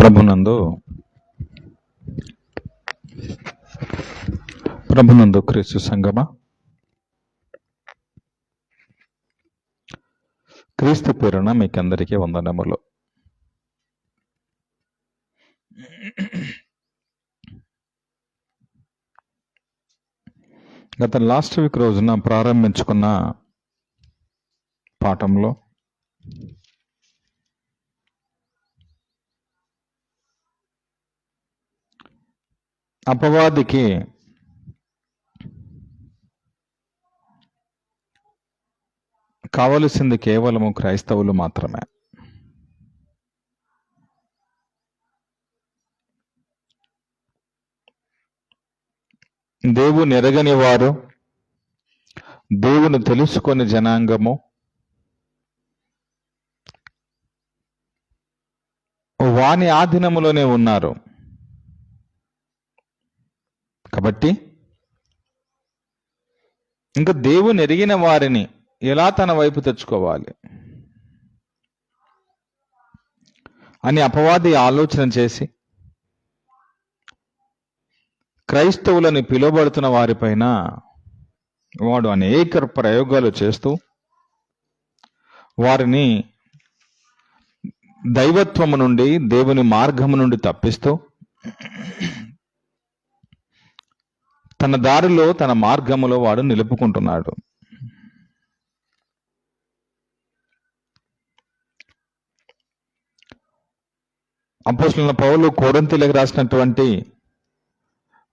ప్రభునందు క్రీస్తు సంగమ, క్రీస్తు పేరున మీకందరికీ వందనములు. గత లాస్ట్ వీక్ రోజున ప్రారంభించుకున్న పాఠంలో అపవాదికి కావలసింది కేవలము క్రైస్తవులు మాత్రమే. దేవుని ఎరగని వారు, దేవుని తెలుసుకొని జనాంగము వాని ఆధీనములోనే ఉన్నారు. కాబట్టి ఇంకా దేవుని ఎరిగిన వారిని ఎలా తన వైపు తెచ్చుకోవాలి అని అపవాది ఆలోచన చేసి క్రైస్తవులని పిలువబడుతున్న వారిపైన వాడు అనేక ప్రయోగాలు చేస్తూ వారిని దైవత్వము నుండి, దేవుని మార్గము నుండి తప్పిస్తూ తన దారిలో, తన మార్గములో వాడు నిలుపుకుంటున్నాడు. అపోస్తలుడైన పౌలు కొరింథీయులకు రాసినటువంటి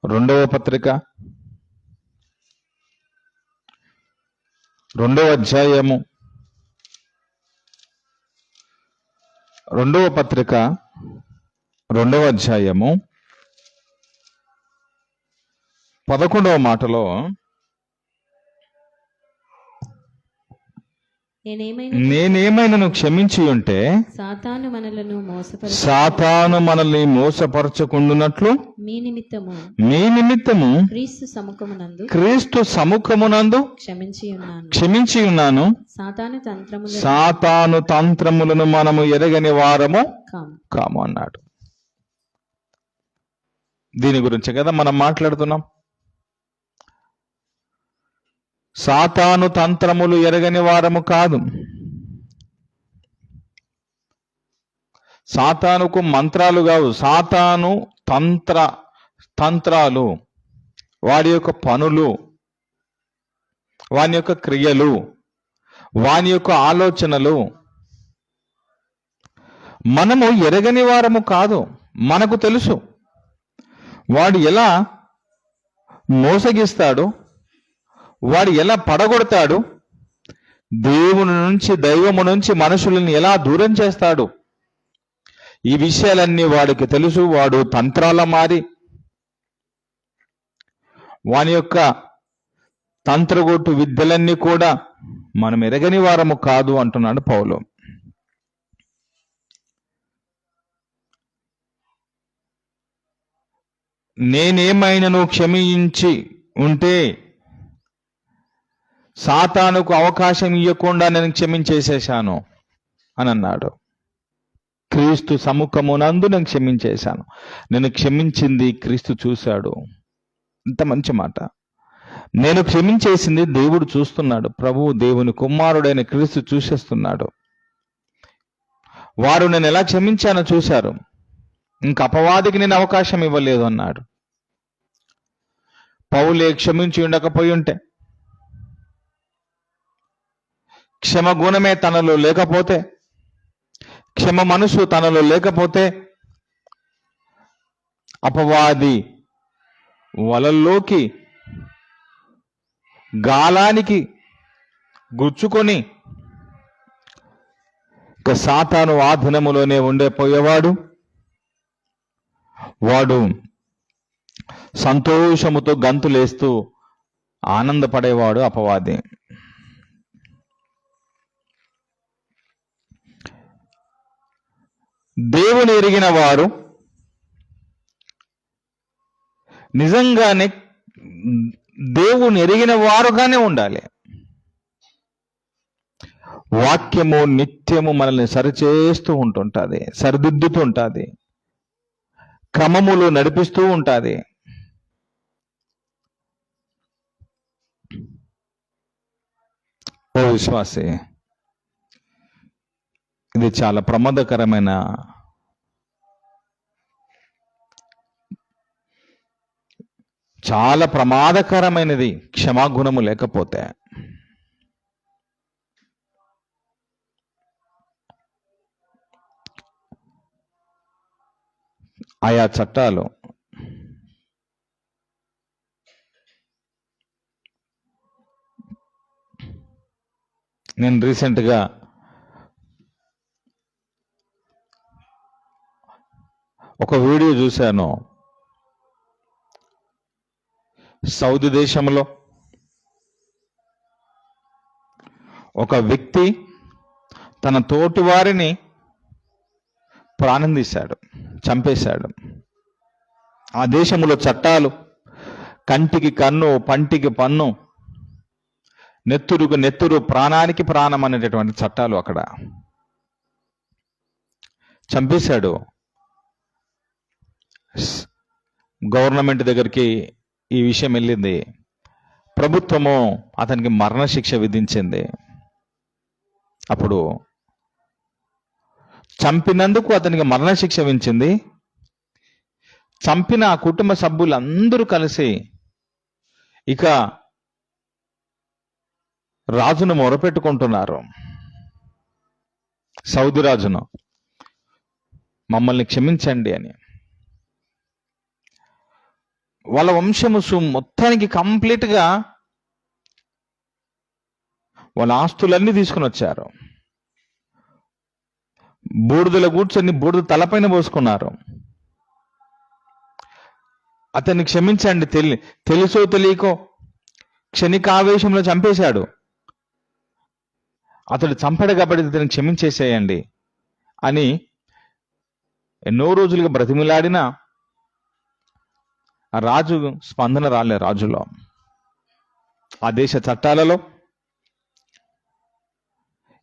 2వ పత్రిక 2వ అధ్యాయము 2వ పత్రిక 2వ అధ్యాయము 11వ మాటలో నేనేమైనా క్షమించి ఉంటే సాతాను మనల్ని మోసపరచకుండునట్లు మీ నిమిత్తము క్రీస్తు సముఖమునందు క్షమించి ఉన్నాను. సాతాను తంత్రములను మనము ఎరగని వారము కాము అన్నాడు. దీని గురించి కదా మనం మాట్లాడుతున్నాం. సాతాను తంత్రములు ఎరగని వారము కాదు. సాతానుకు మంత్రాలు కావు, సాతాను తంత్రాలు, వాడి యొక్క పనులు, వాని యొక్క క్రియలు, వాని యొక్క ఆలోచనలు మనము ఎరగని వారము కాదు. మనకు తెలుసు వాడు ఎలా మోసగిస్తాడు, వాడు ఎలా పడగొడతాడు, దేవుని నుంచి, దైవము నుంచి మనుషులను ఎలా దూరం చేస్తాడు. ఈ విషయాలన్నీ వాడికి తెలుసు. వాడు తంత్రాల మారి వాని యొక్క తంత్రగొట్టు విద్యలన్నీ కూడా మనం ఎరగని వారము కాదు అంటున్నాడు పౌలు. నేనేమైనాను క్షమించి ఉంటే సాతానుకు అవకాశం ఇవ్వకుండా నేను క్షమించేసేశాను అని అన్నాడు. క్రీస్తు సముఖమునందు నేను క్షమించేశాను. నేను క్షమించింది క్రీస్తు చూశాడు. ఇంత మంచి మాట. నేను క్షమించేసింది దేవుడు చూస్తున్నాడు. ప్రభువు, దేవుని కుమారుడైన క్రీస్తు చూసేస్తున్నాడు. వారు నేను ఎలా క్షమించానో చూశారు. ఇంక అపవాదికి నేను అవకాశం ఇవ్వలేదు అన్నాడు. పౌలే క్షమించి ఉండకపోయి ఉంటే, క్షమ గుణమే తనలో లేకపోతే, క్షమ మనసు తనలో లేకపోతే అపవాది వలల్లోకి, గాలానికి గుచ్చుకొని ఇక సాతాను ఆధీనములోనే ఉండిపోయేవాడు. వాడు సంతోషముతో గంతులేస్తూ ఆనందపడేవాడు అపవాది. దేవుని ఎరిగిన వారు నిజంగానే దేవుని ఎరిగిన వారుగానే ఉండాలి. వాక్యము నిత్యము మనల్ని సరిచేస్తూ ఉంటుంటుంది, సరిదిద్దుతూ ఉంటుంది. క్రమములో నడిపిస్తూ ఉంటుంది. ఓ విశ్వాసి, ఇది చాలా ప్రమాదకరమైన చాలా ప్రమాదకరమైనది క్షమాగుణము లేకపోతే. ఆయా చట్టాలు నేను రీసెంట్గా ఒక వీడియో చూశాను. సౌదీ దేశంలో ఒక వ్యక్తి తన తోటి వారిని ప్రాణం తీశాడు, చంపేశాడు. ఆ దేశంలో చట్టాలు కంటికి కన్ను, పంటికి పన్ను, నెత్తురుకు నెత్తురు, ప్రాణానికి ప్రాణం అనేటటువంటి చట్టాలు అక్కడ. చంపేశాడు. గవర్నమెంట్ దగ్గరికి ఈ విషయం వెళ్ళింది. ప్రభుత్వము అతనికి మరణశిక్ష విధించింది. అప్పుడు చంపినందుకు అతనికి మరణశిక్ష విధించింది. చంపిన ఆ కుటుంబ సభ్యులందరూ కలిసి ఇక రాజును మొరపెట్టుకుంటున్నారు. సౌదీ రాజును, మమ్మల్ని క్షమించండి అని. వాళ్ళ వంశము మొత్తానికి కంప్లీట్గా వాళ్ళ ఆస్తులన్నీ తీసుకుని వచ్చారు. బూడిదల కూర్చొని బూడిద తలపైన పోసుకున్నారు. అతన్ని క్షమించండి, తెలుసో తెలియకో క్షణికావేశంలో చంపేశాడు. అతడు చంపాడు కాబట్టి అతన్ని క్షమించేసేయండి అని ఎన్నో రోజులుగా బ్రతిమిలాడినా ఆ రాజు స్పందన రాలే. రాజులో, ఆ దేశ చట్టాలలో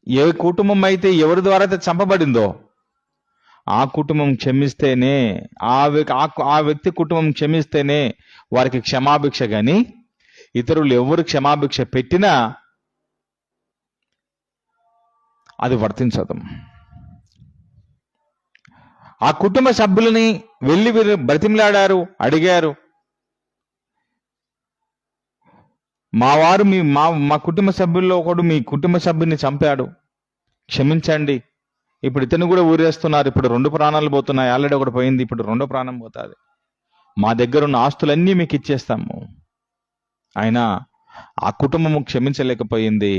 ఏ కుటుంబం అయితే ఎవరి ద్వారా అయితే చంపబడిందో ఆ కుటుంబం క్షమిస్తేనే, ఆ వ్యక్తి కుటుంబం క్షమిస్తేనే వారికి క్షమాభిక్ష. కానీ ఇతరులు ఎవరు క్షమాభిక్ష పెట్టినా అది వర్తించదు. ఆ కుటుంబ సభ్యులని వెళ్ళి బ్రతిమలాడారు, అడిగారు, మా వారు మా కుటుంబ సభ్యుల్లో ఒకడు మీ కుటుంబ సభ్యుని చంపాడు, క్షమించండి. ఇప్పుడు ఇతను కూడా ఊరేస్తున్నారు. ఇప్పుడు 2 ప్రాణాలు పోతున్నాయి. ఆల్రెడీ ఒకటి పోయింది, ఇప్పుడు 2వ ప్రాణం పోతుంది. మా దగ్గర ఉన్న ఆస్తులన్నీ మీకు ఇచ్చేస్తాము. అయినా ఆ కుటుంబము క్షమించలేకపోయింది.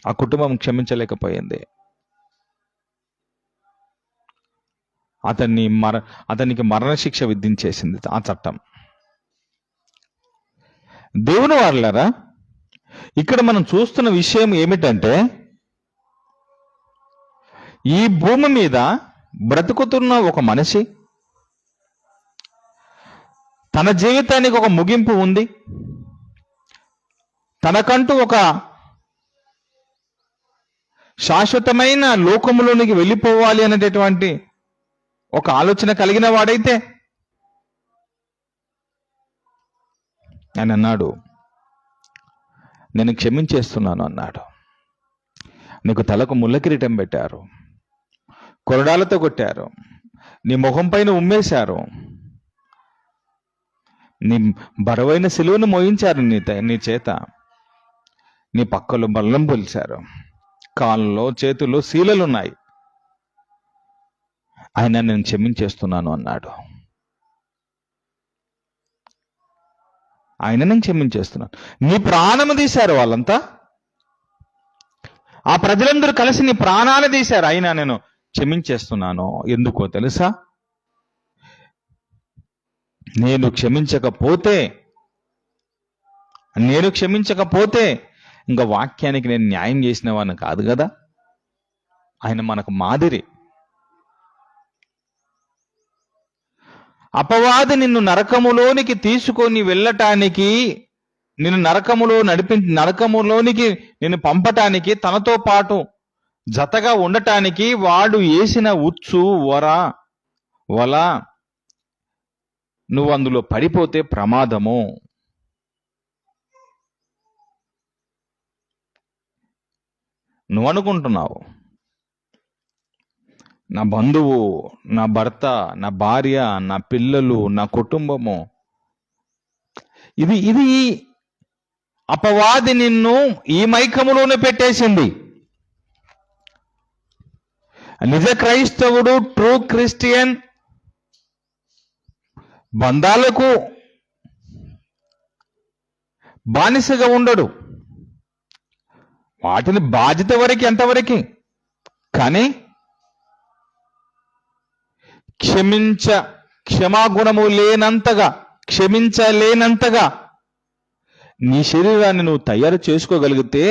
ఆ కుటుంబం క్షమించలేకపోయింది. అతనికి మరణశిక్ష విధించేసింది ఆ చట్టం. దేవుని వారలారా, ఇక్కడ మనం చూస్తున్న విషయం ఏమిటంటే, ఈ భూమి మీద బ్రతుకుతున్న ఒక మనిషి తన జీవితానికి ఒక ముగింపు ఉంది. తనకంటూ ఒక శాశ్వతమైన లోకములోనికి వెళ్ళిపోవాలి అనేటటువంటి ఒక ఆలోచన కలిగిన వాడైతే ఆయన అన్నాడు, నేను క్షమించేస్తున్నాను అన్నాడు. నీకు తలకు ముళ్ళ కిరీటం పెట్టారు, కొరడాలతో కొట్టారు, నీ ముఖం పైన ఉమ్మేశారు, నీ బరువైన సిలువను మోయించారు నీ చేత, నీ పక్కలో బల్లం పొలిచారు, కాళ్ళలో చేతుల్లో శీలలున్నాయి, ఆయన నేను క్షమించేస్తున్నాను అన్నాడు. ఆయన నేను క్షమించేస్తున్నాను. నీ ప్రాణము తీశారు వాళ్ళంతా, ఆ ప్రజలందరూ కలిసి నీ ప్రాణాలు తీశారు, అయినా నేను క్షమించేస్తున్నాను. ఎందుకో తెలుసా? నేను క్షమించకపోతే ఇంకా వాక్యానికి నేను న్యాయం చేసిన వాడిని కాదు కదా. ఆయన మనకు మాదిరి. అపవాది నిన్ను నరకములోనికి తీసుకొని వెళ్ళటానికి, నిన్ను నరకములోనికి నిన్ను పంపటానికి, తనతో పాటు జతగా ఉండటానికి వాడు వేసిన ఉచ్చు, వల, నువ్వు అందులో పడిపోతే ప్రమాదము. నువ్వు అనుకుంటున్నావు నా బంధువు, నా భర్త, నా భార్య, నా పిల్లలు, నా కుటుంబము, ఇది అపవాది నిన్ను ఈ మైకములోనే పెట్టేసింది. నిజ క్రైస్తవుడు, ట్రూ క్రిస్టియన్ బంధాలకు బానిసగా ఉండడు. వాటిని బాధ్యత వరకు ఎంతవరకు, కానీ క్షమాగుణము లేనంతగా, క్షమించలేనంతగా నీ శరీరాన్ని నువ్వు తయారు చేసుకోగలిగితే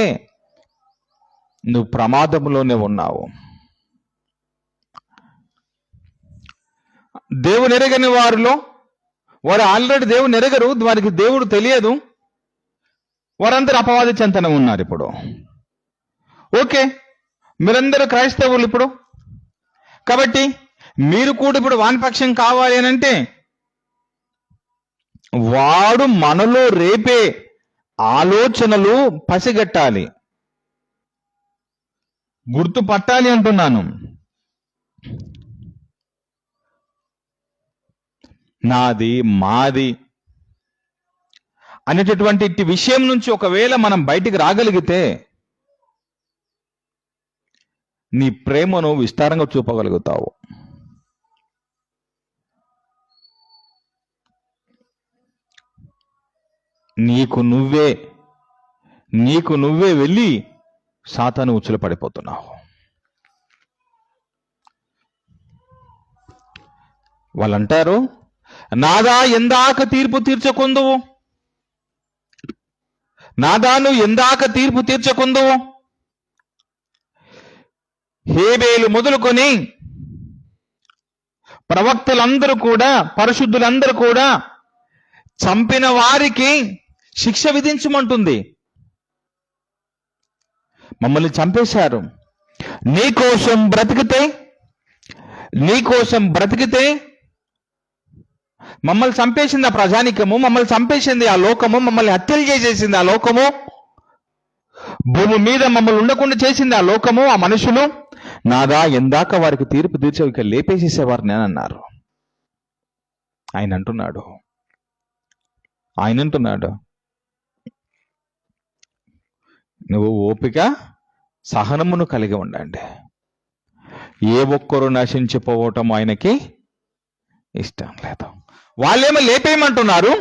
నువ్వు ప్రమాదంలోనే ఉన్నావు. దేవుని ఎరగని వారు ఆల్రెడీ దేవుని ఎరగరు, వారికి దేవుడు తెలియదు, వారందరూ అపవాది చెంతన ఉన్నారు. ఇప్పుడు ఓకే, మీరందరూ క్రైస్తవులు ఇప్పుడు, కాబట్టి మీరు కూడా ఇప్పుడు వానపక్షం కావాలి అని అంటే వాడు మనలో రేపే ఆలోచనలు పసిగట్టాలి, గుర్తుపట్టాలి అంటున్నాను. నాది, మాది అనేటటువంటి విషయం నుంచి ఒకవేళ మనం బయటికి రాగలిగితే నీ ప్రేమను విస్తారంగా చూపగలుగుతావు. నీకు నువ్వే వెళ్ళి సాతాను ఉచ్చులు పడిపోతున్నావు. వాళ్ళంటారు, నాదా ఎందాక తీర్పు తీర్చకుందువు, నాదాను ఎందాక తీర్పు తీర్చకుందువు. హేబేలు మొదలుకొని ప్రవక్తలందరూ కూడా, పరిశుద్ధులందరూ కూడా చంపిన వారికి శిక్ష విధించమంటుంది. మమ్మల్ని చంపేశారు, నీకోసం బ్రతికితే మమ్మల్ని చంపేసింది ఆ ప్రజానికము, మమ్మల్ని చంపేసింది ఆ లోకము, మమ్మల్ని హత్యలు చేసేసింది ఆ లోకము, భూమి మీద మమ్మల్ని ఉండకుండా చేసింది ఆ లోకము, ఆ మనుషులు. నాదా ఎందాక వారికి తీర్పు తీర్చే ఇక లేపేసేసేవారిని అని అన్నారు. ఆయన అంటున్నాడు, నువ్వు ఓపిక సహనమును కలిగి ఉండండి. ఏ ఒక్కరు నశించిపోవటం ఆయనకి ఇష్టం లేదు. వాళ్ళేమో లేపేయమంటున్నారు.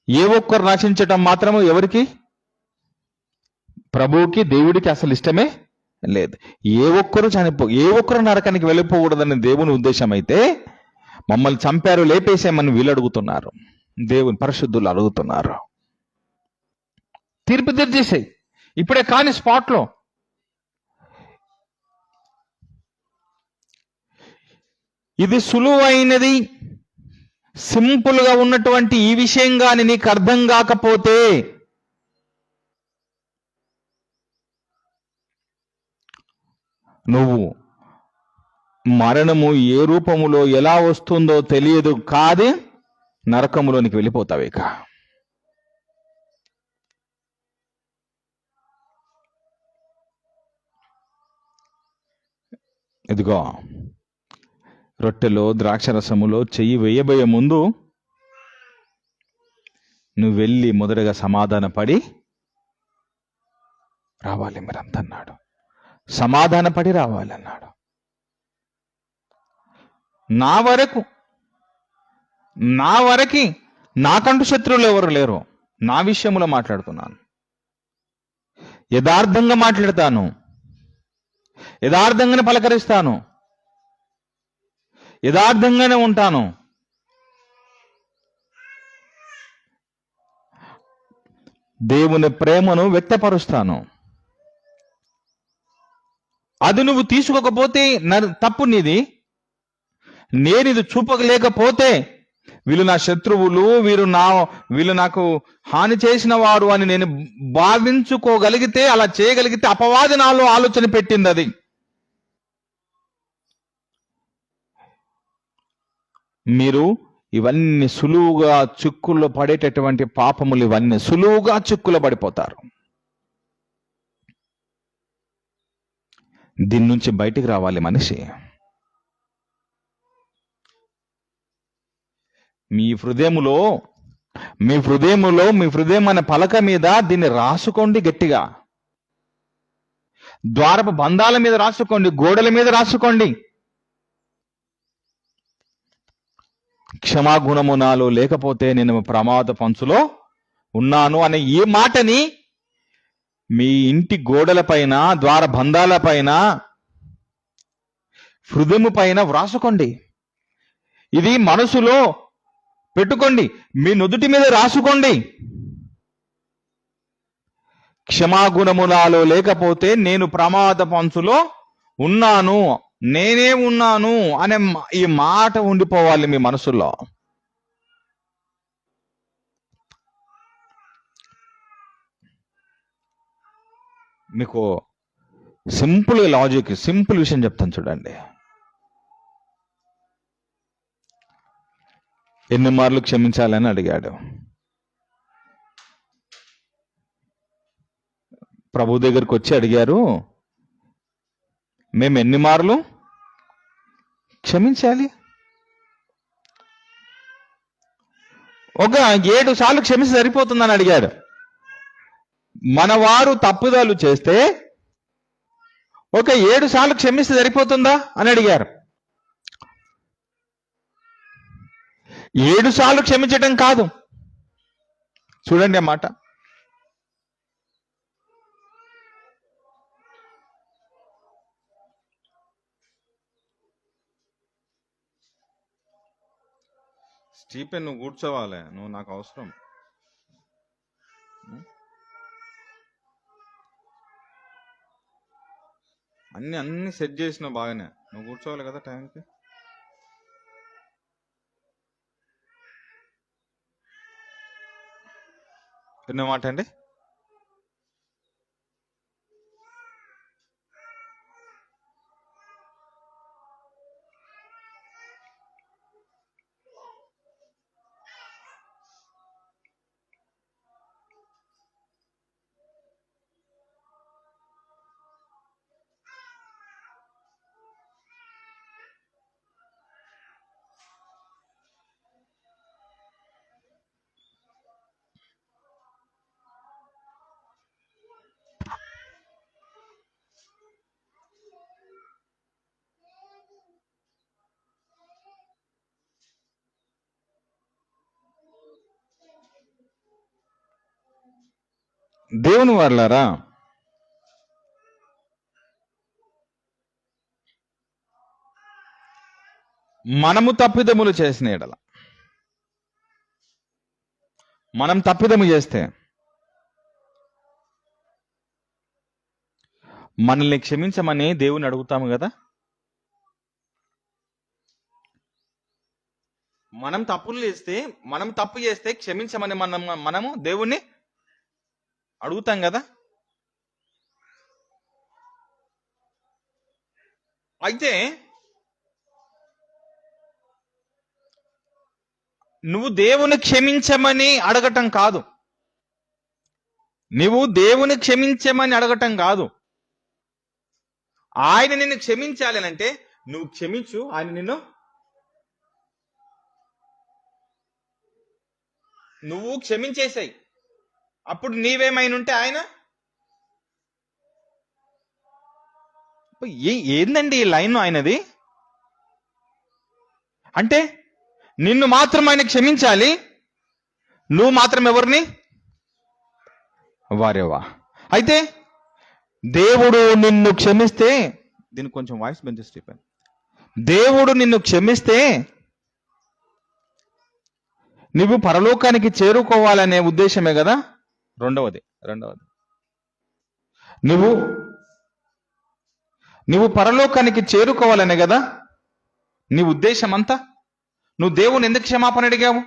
ఏ ఒక్కరు నశించటం మాత్రము ఎవరికి? ప్రభువుకి, దేవుడికి అసలు ఇష్టమే లేదు. ఏ ఒక్కరు నరకానికి వెళ్ళిపోకూడదని దేవుని ఉద్దేశం అయితే మమ్మల్ని చంపారు, లేపేసామని వీళ్ళు అడుగుతున్నారు, దేవుని పరిశుద్ధులు అడుగుతున్నారు. తీర్పు తీర్చేసాయి ఇప్పుడే, కానీ స్పాట్లో. ఇది సులువైనది, సింపుల్గా ఉన్నటువంటి ఈ విషయం కానీ నీకు అర్థం కాకపోతే నువ్వు మరణము ఏ రూపములో ఎలా వస్తుందో తెలియదు, కాదు నరకములోనికి వెళ్ళిపోతావు. ఇక ఇదిగో రొట్టెలో ద్రాక్షరసములో చెయ్యి వేయబోయే ముందు నువ్వు వెళ్ళి మొదటగా సమాధాన పడి రావాలి మీరంతా అన్నాడు. సమాధాన పడి రావాలన్నాడు. నా వరకి నాకంటూ శత్రువులు ఎవరు లేరు. నా విషయంలో మాట్లాడుతున్నాను, యథార్థంగా మాట్లాడతాను, యథార్థంగానే పలకరిస్తాను, యథార్థంగానే ఉంటాను. దేవుని ప్రేమను వ్యక్తపరుస్తాను. అది నువ్వు తీసుకోకపోతే తప్పు నీది. నేను ఇది చూపలేకపోతే వీళ్ళు నా శత్రువులు, వీళ్ళు నాకు హాని చేసిన వారు అని నేను భావించుకోగలిగితే, అలా చేయగలిగితే అపవాది నాలో ఆలోచన పెట్టింది. అది మీరు ఇవన్నీ సులువుగా చిక్కుల్లో పడేటటువంటి పాపములు, ఇవన్నీ సులువుగా చిక్కులో పడిపోతారు. దీని నుంచి బయటికి రావాలి మనిషి. మీ హృదయం అనే పలక మీద దీన్ని రాసుకోండి గట్టిగా. ద్వారపు బంధాల మీద రాసుకోండి, గోడల మీద రాసుకోండి. క్షమాగుణము నాలో లేకపోతే నేను ప్రమాద పంచులో ఉన్నాను అనే ఈ మాటని మీ ఇంటి గోడల పైన, ద్వార బంధాల పైన, హృదయము పైన వ్రాసుకోండి. ఇది మనసులో పెట్టుకోండి, మీ నుదుటి మీద రాసుకోండి. క్షమాగుణము నాలో లేకపోతే నేను ప్రమాద పంచులో ఉన్నాను, నేనే ఉన్నాను అనే ఈ మాట ఉండిపోవాలి మీ మనసులో. మీకు సింపుల్ లాజిక్, సింపుల్ విషయం చెప్తాను చూడండి. ఎన్ని మార్లు క్షమించాలని అడిగాడు. ప్రభు దగ్గరికి వచ్చి అడిగారు, మేము ఎన్ని మార్లు క్షమించాలి? ఒక 7 సార్లు క్షమించి సరిపోతుందని అడిగాడు. మనవారు తప్పుదాలు చేస్తే ఒక 7 సార్లు క్షమిస్తే సరిపోతుందా అని అడిగారు. 7 సార్లు క్షమించటం కాదు. చూడండి ఆ మాట. స్టీఫెన్, నువ్వు కూర్చోవాలి, నువ్వు నాకు అవసరం. అన్ని సెట్ చేసినావు బాగానే, నువ్వు కూర్చోవాలి కదా టైంకి. విన్న మాట అండి. దేవుని వారలారా, మనము తప్పిదములు చేసిన ఎడల, మనం తప్పిదము చేస్తే మనల్ని క్షమించమని దేవుని అడుగుతాము కదా. మనం తప్పు చేస్తే క్షమించమని మనము దేవుణ్ణి అడుగుతాం కదా. అయితే నువ్వు దేవుని క్షమించమని అడగటం కాదు, ఆయన నిన్ను క్షమించాలి అంటే నువ్వు క్షమించు, ఆయన నువ్వు క్షమించేసాయి. అప్పుడు నీవేమైనా ఆయన ఏందండి ఈ లైన్ ఆయనది అంటే, నిన్ను మాత్రం ఆయన క్షమించాలి, నువ్వు మాత్రం ఎవరిని వారేవా. అయితే దేవుడు నిన్ను క్షమిస్తే, దీనికి కొంచెం వాయిస్ పెంచేసి చెప్పాను, దేవుడు నిన్ను క్షమిస్తే నువ్వు పరలోకానికి చేరుకోవాలనే ఉద్దేశమే కదా. రెండవది నువ్వు పరలోకానికి చేరుకోవాలనే కదా నీ ఉద్దేశం అంతా. నువ్వు దేవుని ఎందుకు క్షమాపణ అడిగావు?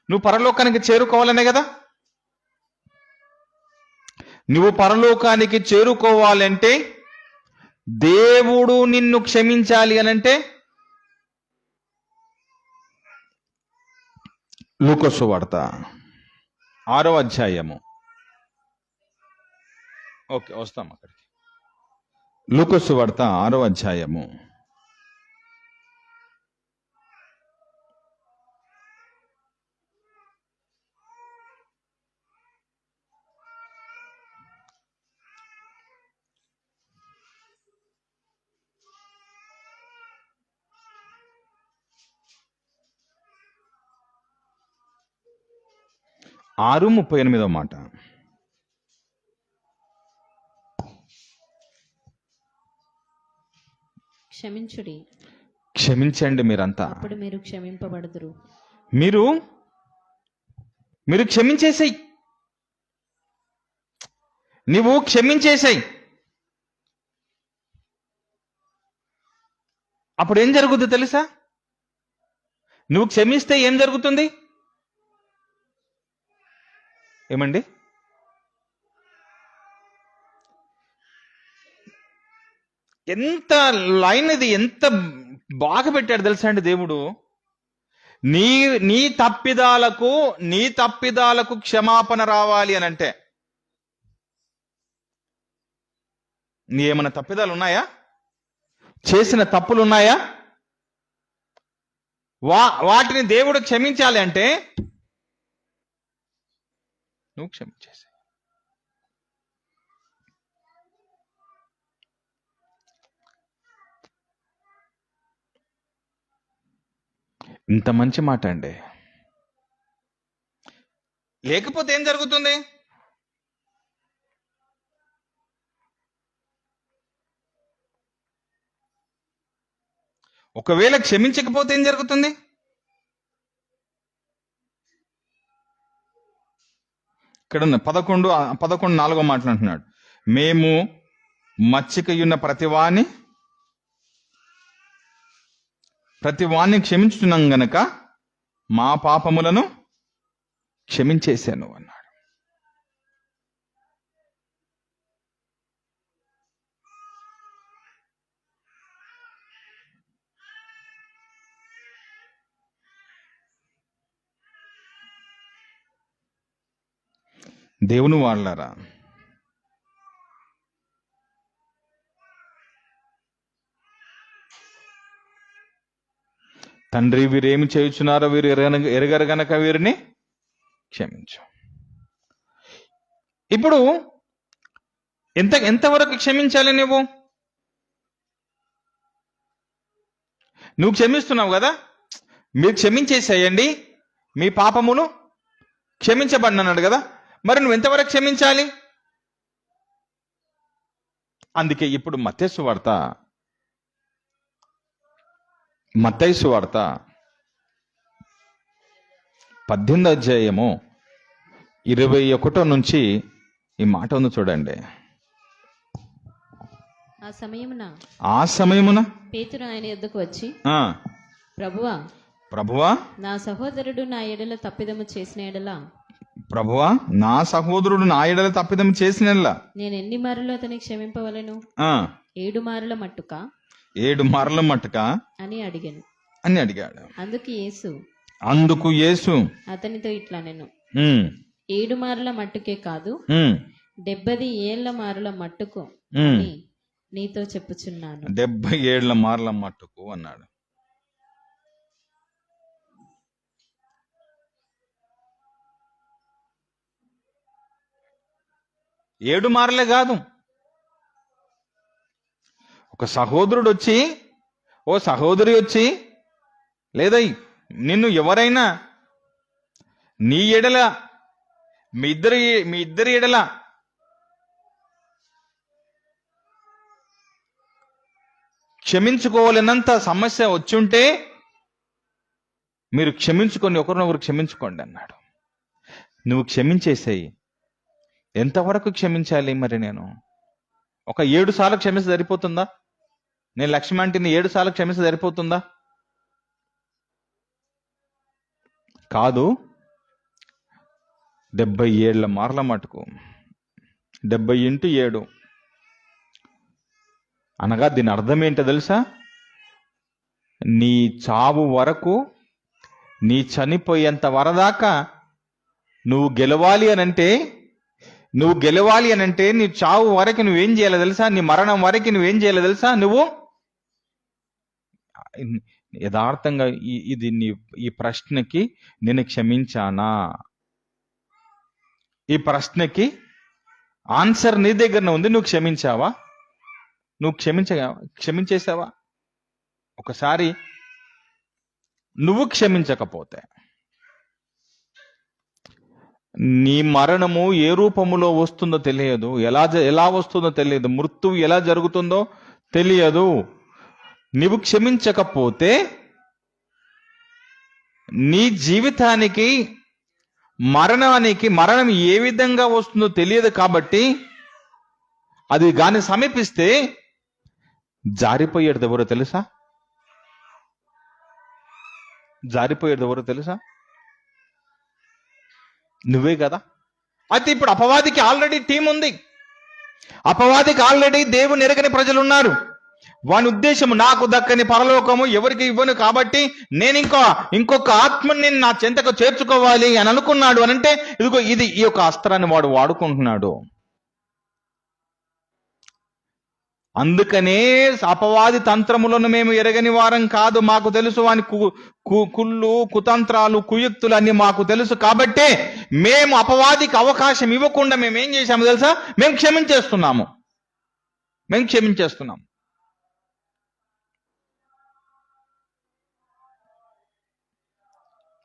నువ్వు పరలోకానికి చేరుకోవాలనే కదా. నువ్వు పరలోకానికి చేరుకోవాలంటే, దేవుడు నిన్ను క్షమించాలి అనంటే లూకా సువార్త 6వ అధ్యాయము. ఓకే, వస్తాం అక్కడికి. లూకా సువార్త 6వ అధ్యాయము. ఆరు 38వ మాట. క్షమించుడి, క్షమించండి మీరంతా, అప్పుడు మీరు క్షమింపబడుదురు. మీరు క్షమించేసేయి. నువ్వు క్షమించేసేయి. అప్పుడు ఏం జరుగుతుంది తెలుసా? నువ్వు క్షమిస్తే ఏం జరుగుతుంది? ఏమండి? ఎంత లైన్ ఇది, ఎంత బాగా పెట్టాడు తెలుసా అండి దేవుడు. నీ తప్పిదాలకు క్షమాపణ రావాలి అని అంటే, నీ ఏమైనా తప్పిదాలు ఉన్నాయా? చేసిన తప్పులు ఉన్నాయా? వాటిని దేవుడు క్షమించాలి అంటే నువ్వు క్షమించేసి. ఇంత మంచి మాట అండి. లేకపోతే ఏం జరుగుతుంది? ఒకవేళ క్షమించకపోతే ఏం జరుగుతుంది? ఇక్కడ 11:4 మాట్లాడుతున్నాడు. మేము మచ్చికయున్న ప్రతివాన్ని క్షమించుతున్నాం గనక మా పాపములను క్షమించేశాను అన్నాడు. దేవుని వాళ్ళారా, తండ్రి వీరేమి చేయుచున్నారో వీరు ఎరగరు గనక వీరిని క్షమించు. ఇప్పుడు ఎంతవరకు క్షమించాలి? నువ్వు క్షమిస్తున్నావు కదా, మీరు క్షమించేసేయండి, మీ పాపములు క్షమించబడినన్నాడు కదా, మరి నువ్వు ఎంతవరకు క్షమించాలి? అందుకే ఇప్పుడు మత్తయి సువార్త 18వ అధ్యాయము 21 నుంచి ఈ మాట ఉంది చూడండి. ఆ సమయమున పేతురు ఆయన యొద్దకు వచ్చి, ప్రభువా నా సహోదరుడు నా ఎడల తప్పిదము చేసిన ఎడల నేను ఎన్ని మారులు అతనికి క్షమింపవలెను? 7 మారుల మట్టుకా? 7 మారుల మట్టుకా అని అడిగాడు. అందుకు యేసు అతనితో ఇట్లా, నేను 7 మారుల మట్టుకే కాదు, 70 ఏళ్ల మారుల మట్టుకు అని నీతో చెప్పుచున్నాను. 70 ఏళ్ల మారుల మట్టుకు అన్నాడు. ఏడు మారలే కాదు. ఒక సహోదరుడు వచ్చి, ఓ సహోదరి వచ్చి, లేదా నిన్ను ఎవరైనా నీ ఎడల మీ ఇద్దరి ఎడల క్షమించుకోవాలన్నంత సమస్య వచ్చుంటే మీరు క్షమించుకొని ఒకరినొకరు క్షమించుకోండి అన్నాడు. నువ్వు క్షమించేసేయి. ఎంతవరకు క్షమించాలి మరి? నేను ఒక 7 సార్లు క్షమిస్తే సరిపోతుందా? నేను లక్ష్మి ఆంటీని 7 సార్లు క్షమిస్తే సరిపోతుందా? కాదు, 70 ఏళ్ల మార్ల మటుకు. 70 × 7 అనగా దీని అర్థం ఏంటో తెలుసా? నీ చావు వరకు నీ చనిపోయేంత వరదాకా నువ్వు గెలవాలి అనంటే నీ చావు వరకు నువ్వేం చేయాలో తెలుసా? నీ మరణం వరకు నువ్వేం చేయాలో తెలుసా? నువ్వు యథార్థంగా ఈ ప్రశ్నకి నేను క్షమించానా? ఈ ప్రశ్నకి ఆన్సర్ నీ దగ్గరనే ఉంది. నువ్వు క్షమించావా? నువ్వు క్షమించేసావా? ఒకసారి నువ్వు క్షమించకపోతే నీ మరణము ఏ రూపములో వస్తుందో తెలియదు, ఎలా వస్తుందో తెలియదు, మృత్యువు ఎలా జరుగుతుందో తెలియదు. నువ్వు క్షమించకపోతే నీ జీవితానికి మరణం ఏ విధంగా వస్తుందో తెలియదు. కాబట్టి అది గాని సమీపిస్తే జారిపోయేది ఎవరో తెలుసా? నువ్వే కదా. అయితే ఇప్పుడు అపవాదికి ఆల్రెడీ టీం ఉంది. అపవాదికి ఆల్రెడీ దేవుని ఎరగని ప్రజలు ఉన్నారు. వాని ఉద్దేశం నాకు దక్కని పరలోకము ఎవరికి ఇవ్వను, కాబట్టి నేను ఇంకొక ఆత్మని నా చెంతకు చేర్చుకోవాలి అని అనుకున్నాడు. అనంటే ఇదిగో ఈ యొక్క అస్త్రాన్ని వాడు వాడుకుంటున్నాడు. అందుకనే అపవాది తంత్రములను మేము ఎరగని వారం కాదు, మాకు తెలుసు. వాని కుళ్ళు, కుతంత్రాలు, కుయుక్తులు అన్ని మాకు తెలుసు. కాబట్టే మేము అపవాదికి అవకాశం ఇవ్వకుండా మేము ఏం చేశాము తెలుసా? మేము క్షమించేస్తున్నాము.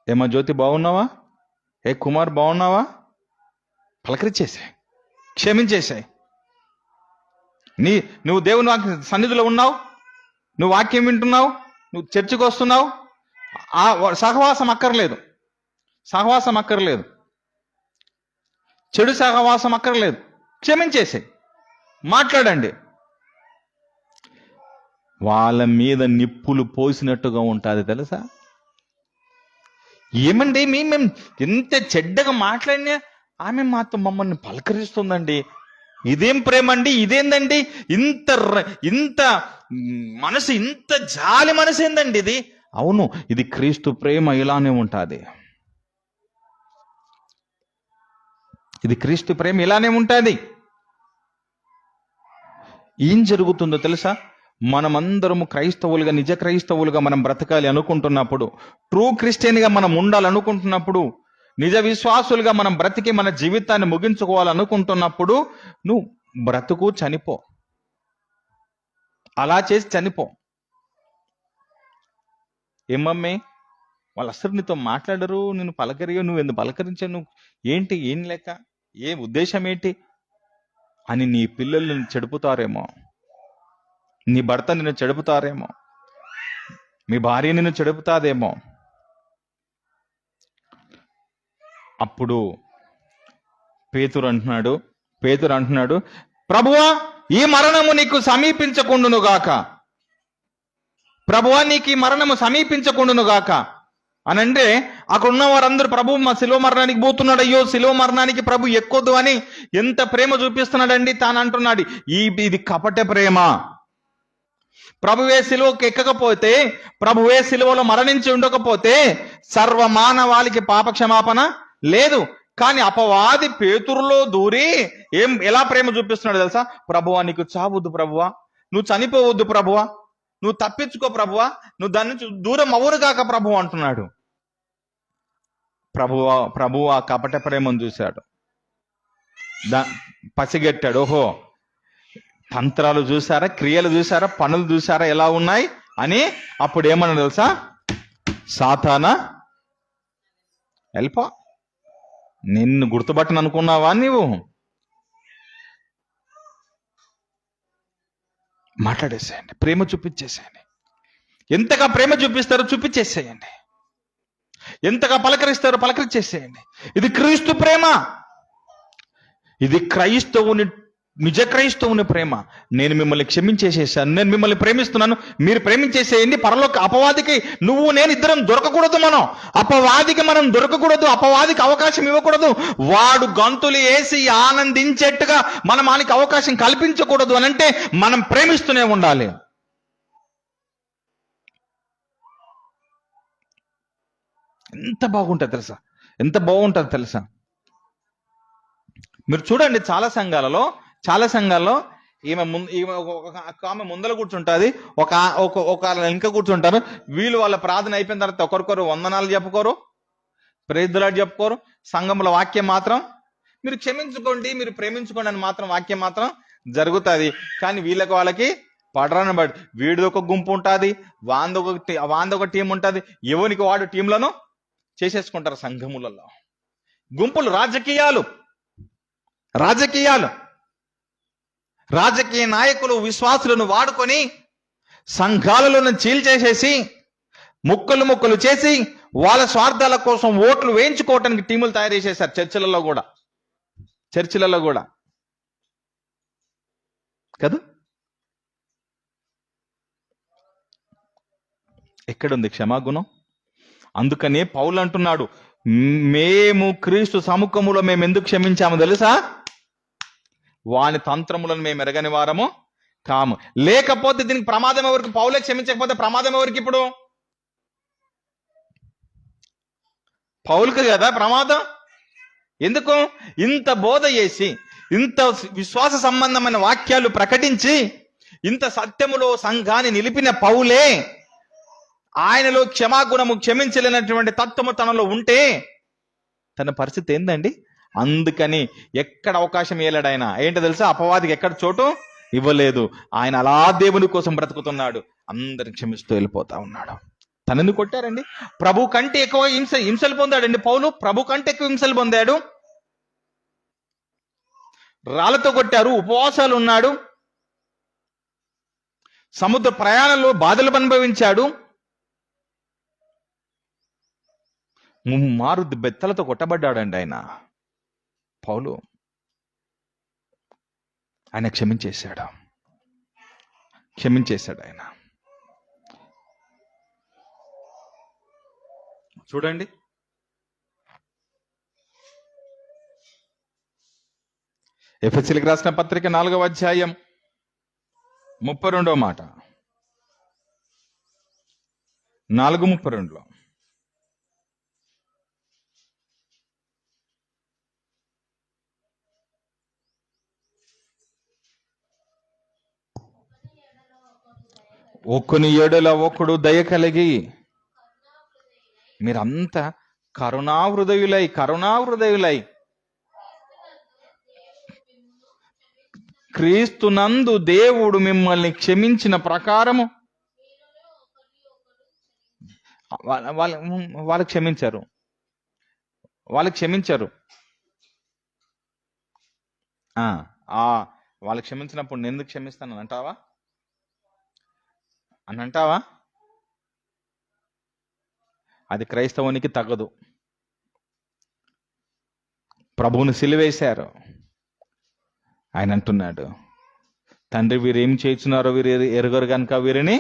ఏమా జ్యోతి బాగున్నావా? ఏ కుమార్ బాగున్నావా? పలకరించేసాయి, క్షమించేసాయి. నువ్వు దేవుని సన్నిధిలో ఉన్నావు, నువ్వు వాక్యం వింటున్నావు, నువ్వు చర్చికి వస్తున్నావు. సహవాసం అక్కర్లేదు, చెడు సహవాసం అక్కర్లేదు. క్షమించేసాయి, మాట్లాడండి. వాళ్ళ మీద నిప్పులు పోసినట్టుగా ఉంటుంది తెలుసా? ఏమండి మేము ఎంత చెడ్డగా మాట్లాడినా ఆమె మమ్మల్ని పలకరిస్తుందండి. ఇదేం ప్రేమ అండి? ఇదేందండి? ఇంత మనసు, ఇంత జాలి మనసు ఏందండి ఇది? అవును, ఇది క్రీస్తు ప్రేమ. ఇలానే ఉంటుంది. ఏం జరుగుతుందో తెలుసా? మనమందరము క్రైస్తవులుగా, నిజ క్రైస్తవులుగా మనం బ్రతకాలి అనుకుంటున్నప్పుడు, ట్రూ క్రిస్టియన్గా మనం ఉండాలనుకుంటున్నప్పుడు, నిజ విశ్వాసులుగా మనం బ్రతికి మన జీవితాన్ని ముగించుకోవాలనుకుంటున్నప్పుడు నువ్వు బ్రతుకు, చనిపో. అలా చేసి చనిపో. ఏమమ్మే వాళ్ళు అసలు నీతో మాట్లాడరు, నేను పలకరియో, నువ్వు ఎందుకు పలకరించావు, నువ్వు ఏంటి, ఏం లెక్క, ఏ ఉద్దేశం ఏంటి అని నీ పిల్లలు చెడుపుతారేమో, నీ భర్త నిన్ను చెడుపుతారేమో, మీ భార్య నిన్ను చెడుపుతాదేమో. అప్పుడు పేతురు అంటున్నాడు, ప్రభువా ఈ మరణము నీకు సమీపించకుండును గాక, ప్రభువా నీకు ఈ మరణము సమీపించకుండును గాక అని అంటే, అక్కడ ఉన్న వారందరూ ప్రభు మా శిలువ మరణానికి పోతున్నాడు, అయ్యో శిలువ మరణానికి ప్రభు ఎక్కొద్దు అని ఎంత ప్రేమ చూపిస్తున్నాడండి. తాను అంటున్నాడు ఇది కపట ప్రేమ. ప్రభువే శిలువకు ఎక్కకపోతే, ప్రభువే శిలువలో మరణించి ఉండకపోతే సర్వమానవాళికి పాప క్షమాపణ లేదు. కానీ అపవాది పేతురులో దూరి ఎలా ప్రేమ చూపిస్తున్నాడు తెలుసా? ప్రభువా నీకు చావద్దు ప్రభువా, నువ్వు చనిపోవద్దు ప్రభువా, నువ్వు తప్పించుకో ప్రభువా, నువ్వు దాని నుంచి దూరం అవురుగాక ప్రభు అంటున్నాడు. ప్రభువా కపట ప్రేమను చూశాడు, పసిగట్టాడు. ఓహో, తంత్రాలు చూసారా, క్రియలు చూసారా, పనులు చూసారా ఎలా ఉన్నాయి అని. అప్పుడు ఏమన్నా తెలుసా? సాతానా వెళ్ళిపో, నిన్ను గుర్తుపట్టను అనుకున్నావా నీవు? మాట్లాడేసేయండి, ప్రేమ చూపించేసేయండి. ఎంతగా ప్రేమ చూపిస్తారో చూపించేసేయండి, ఎంతగా పలకరిస్తారో పలకరించేసేయండి. ఇది క్రీస్తు ప్రేమ, ఇది నిజ క్రైస్తవుని ప్రేమ. నేను మిమ్మల్ని క్షమించేసేసాను, నేను మిమ్మల్ని ప్రేమిస్తున్నాను, మీరు ప్రేమించేసేయండి. పరలోక అపవాదికి నేను ఇద్దరం దొరకకూడదు. అపవాదికి మనం దొరకకూడదు, అపవాదికి అవకాశం ఇవ్వకూడదు. వాడు గంతులు వేసి ఆనందించేట్టుగా మనం ఆయనకి అవకాశం కల్పించకూడదు. అని అంటే మనం ప్రేమిస్తూనే ఉండాలి. ఎంత బాగుంటుంది తెలుసా, ఎంత బాగుంటుంది తెలుసా. మీరు చూడండి, చాలా సంఘాలలో ఒక ఆమె ముందర కూర్చుంటుంది, ఒక ఇంకా కూర్చుంటారు. వీళ్ళు వాళ్ళ ప్రార్థన అయిపోయిన తర్వాత ఒకరికొరు వందనాలు చెప్పుకోరు, ప్రైజ్ ది లార్డ్ చెప్పుకోరు. సంఘంలో వాక్యం మాత్రం మీరు క్షమించుకోండి, మీరు ప్రేమించుకోండి అని మాత్రం వాక్యం మాత్రం జరుగుతుంది. కానీ వాళ్ళకి పడరాని బట్టి వీడిది ఒక గుంపు ఉంటుంది, వాందొక టీం ఉంటుంది. ఎవరికి వాడు టీంలను చేసేసుకుంటారు సంఘములలో. గుంపులు, రాజకీయ నాయకులు విశ్వాసులను వాడుకొని సంఘాలను చీల్చేసేసి ముక్కలు చేసి వాళ్ళ స్వార్థాల కోసం ఓట్లు వేయించుకోవటానికి టీములు తయారు చేసేసారు. చర్చిలలో కూడా కదా. ఎక్కడుంది క్షమాగుణం? అందుకనే పౌలు అంటున్నాడు, మేము క్రీస్తు సముఖములో మేము ఎందుకు క్షమించాము తెలుసా? వాని తంత్రములను మేము ఎరగని వారము కాము. లేకపోతే దీనికి ప్రమాదం ఎవరికి? పౌలే క్షమించకపోతే ప్రమాదం ఎవరికి? ఇప్పుడు పౌలుకి కదా ప్రమాదం. ఎందుకు? ఇంత బోధ చేసి, ఇంత విశ్వాస సంబంధమైన వాక్యాలు ప్రకటించి, ఇంత సత్యములో సంఘాన్ని నిలిపిన పౌలే ఆయనలో క్షమాగుణము, క్షమించలేనటువంటి తత్వము తనలో ఉంటే తన పరిస్థితి ఏందండి? అందుకని ఎక్కడ అవకాశం ఇవ్వలేడు ఆయన. ఏంటో తెలుసా? అపవాదికి ఎక్కడ చోటు ఇవ్వలేదు. ఆయన అలా దేవుని కోసం బ్రతుకుతున్నాడు, అందరిని క్షమిస్తూ వెళ్ళిపోతా ఉన్నాడు. తనని కొట్టారండి, ప్రభు కంటే ఎక్కువ హింసలు పొందాడండి పౌలు. ప్రభు కంటే ఎక్కువ హింసలు పొందాడు. రాళ్లతో కొట్టారు, ఉపవాసాలు ఉన్నాడు, సముద్ర ప్రయాణంలో బాధలు అనుభవించాడు, మారు బెత్తలతో కొట్టబడ్డాడండి ఆయన పౌలు. ఆయన క్షమించేశాడు ఆయన. చూడండి, ఎఫెసీయులకు రాసిన పత్రిక 4వ అధ్యాయం 32వ మాట, 4:32లో ఒకని ఎడల ఒకడు దయ కలిగి, మీరంతా కరుణాహృదయులై క్రీస్తునందు దేవుడు మిమ్మల్ని క్షమించిన ప్రకారము వాళ్ళు క్షమించారు. వాళ్ళు క్షమించినప్పుడు నేను ఎందుకు క్షమిస్తాను అని అంటావా? అది క్రైస్తవునికి తగదు. ప్రభువుని సిలువేశారు. ఆయన అంటున్నాడు, తండ్రి వీరేం చేస్తున్నారో వీరు ఎరుగరు కనుక వీరిని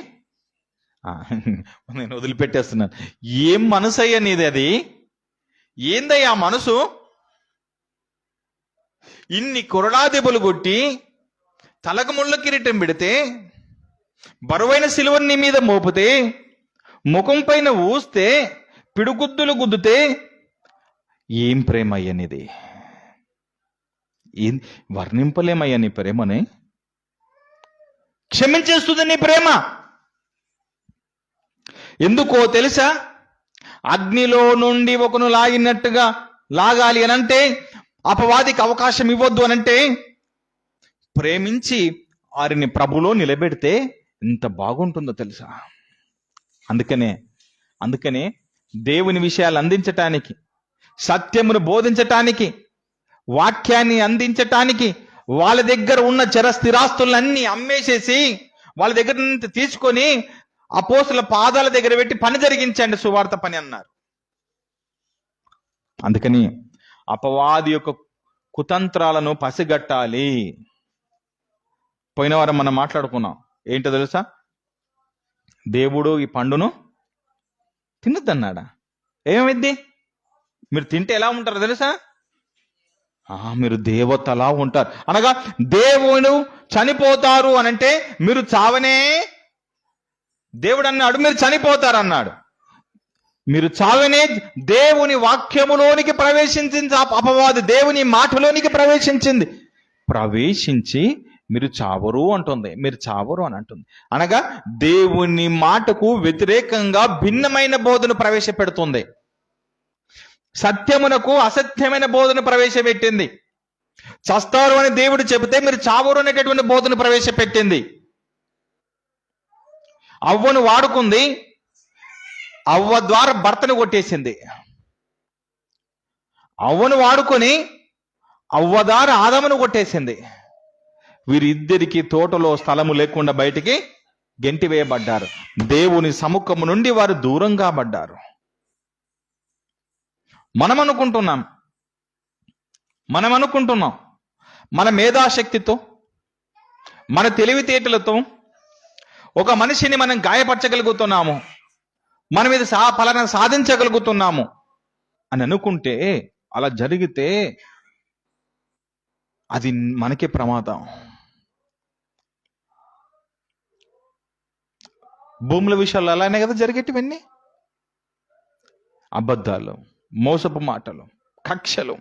నేను వదిలిపెట్టేస్తున్నాను. ఏం మనసు అయ్యా నీది? అది ఏందయ్యా మనసు? ఇన్ని కొరడాదెబ్బలు కొట్టి, తలకు ముళ్ళ కిరీటం పెడితే, బరువైన సిలువని నీ మీద మోపితే, ముఖం పైన ఊస్తే, పిడుగుద్దులు గుద్దుతే, ఏం ప్రేమ అయ్యా నీది? వర్ణింపలేమయ్యా నీ ప్రేమని. క్షమించేస్తుంది నీ ప్రేమ. ఎందుకో తెలుసా? అగ్నిలో నుండి ఒకను లాగినట్టుగా లాగాలి అనంటే, అపవాదికి అవకాశం ఇవ్వద్దు అనంటే, ప్రేమించి వారిని ప్రభులో నిలబెడితే ఎంత బాగుంటుందో తెలుసా? అందుకనే దేవుని విషయాలు అందించటానికి, సత్యమును బోధించటానికి, వాక్యాన్ని అందించటానికి వాళ్ళ దగ్గర ఉన్న స్థిరాస్తులన్నీ అమ్మేసేసి వాళ్ళ దగ్గర నుంచి తీసుకొని అపోస్తుల పాదాల దగ్గర పెట్టి పని జరిగించండి, సువార్త పని అన్నారు. అందుకని అపవాది యొక్క కుతంత్రాలను పసిగట్టాలి. పోయిన వారం మనం మాట్లాడుకున్నాం. ఏంటో తెలుసా? దేవుడు ఈ పండును తినొద్దన్నాడా? ఏమైంది? మీరు తింటే ఎలా ఉంటారో తెలుసా? మీరు దేవతలా ఉంటారు. అనగా దేవుడు చనిపోతారు అనంటే మీరు చావనే, దేవుడు అన్నాడు మీరు చనిపోతారు అన్నాడు. మీరు చావనే దేవుని వాక్యములోనికి ప్రవేశించింది అపవాది, దేవుని మాటలోనికి ప్రవేశించి మీరు చావరు అంటుంది, మీరు చావరు అని అంటుంది. అనగా దేవుని మాటకు వ్యతిరేకంగా భిన్నమైన బోధన ప్రవేశపెడుతుంది, సత్యమునకు అసత్యమైన బోధన ప్రవేశపెట్టింది. చస్తారు అని దేవుడు చెబితే మీరు చావరు అనేటటువంటి బోధన ప్రవేశపెట్టింది. అవ్వను వాడుకుంది, అవ్వ ద్వారా భర్తను కొట్టేసింది. అవ్వను వాడుకొని అవ్వ ద్వారా ఆదామును కొట్టేసింది. వీరిద్దరికి తోటలో స్థలము లేకుండా బయటికి గెంటివేయబడ్డారు. దేవుని సముఖము నుండి వారు దూరంగా పడ్డారు. మనం అనుకుంటున్నాం మన మేధాశక్తితో, మన తెలివితేటలతో ఒక మనిషిని మనం గాయపరచగలుగుతున్నాము, మన మీద ఫలానా సాధించగలుగుతున్నాము అని అనుకుంటే, అలా జరిగితే అది మనకే ప్రమాదం. భూముల విషయాలు అలానే కదా జరిగేటివన్నీ. అబద్ధాలు, మోసపు మాటలు, కక్షలు.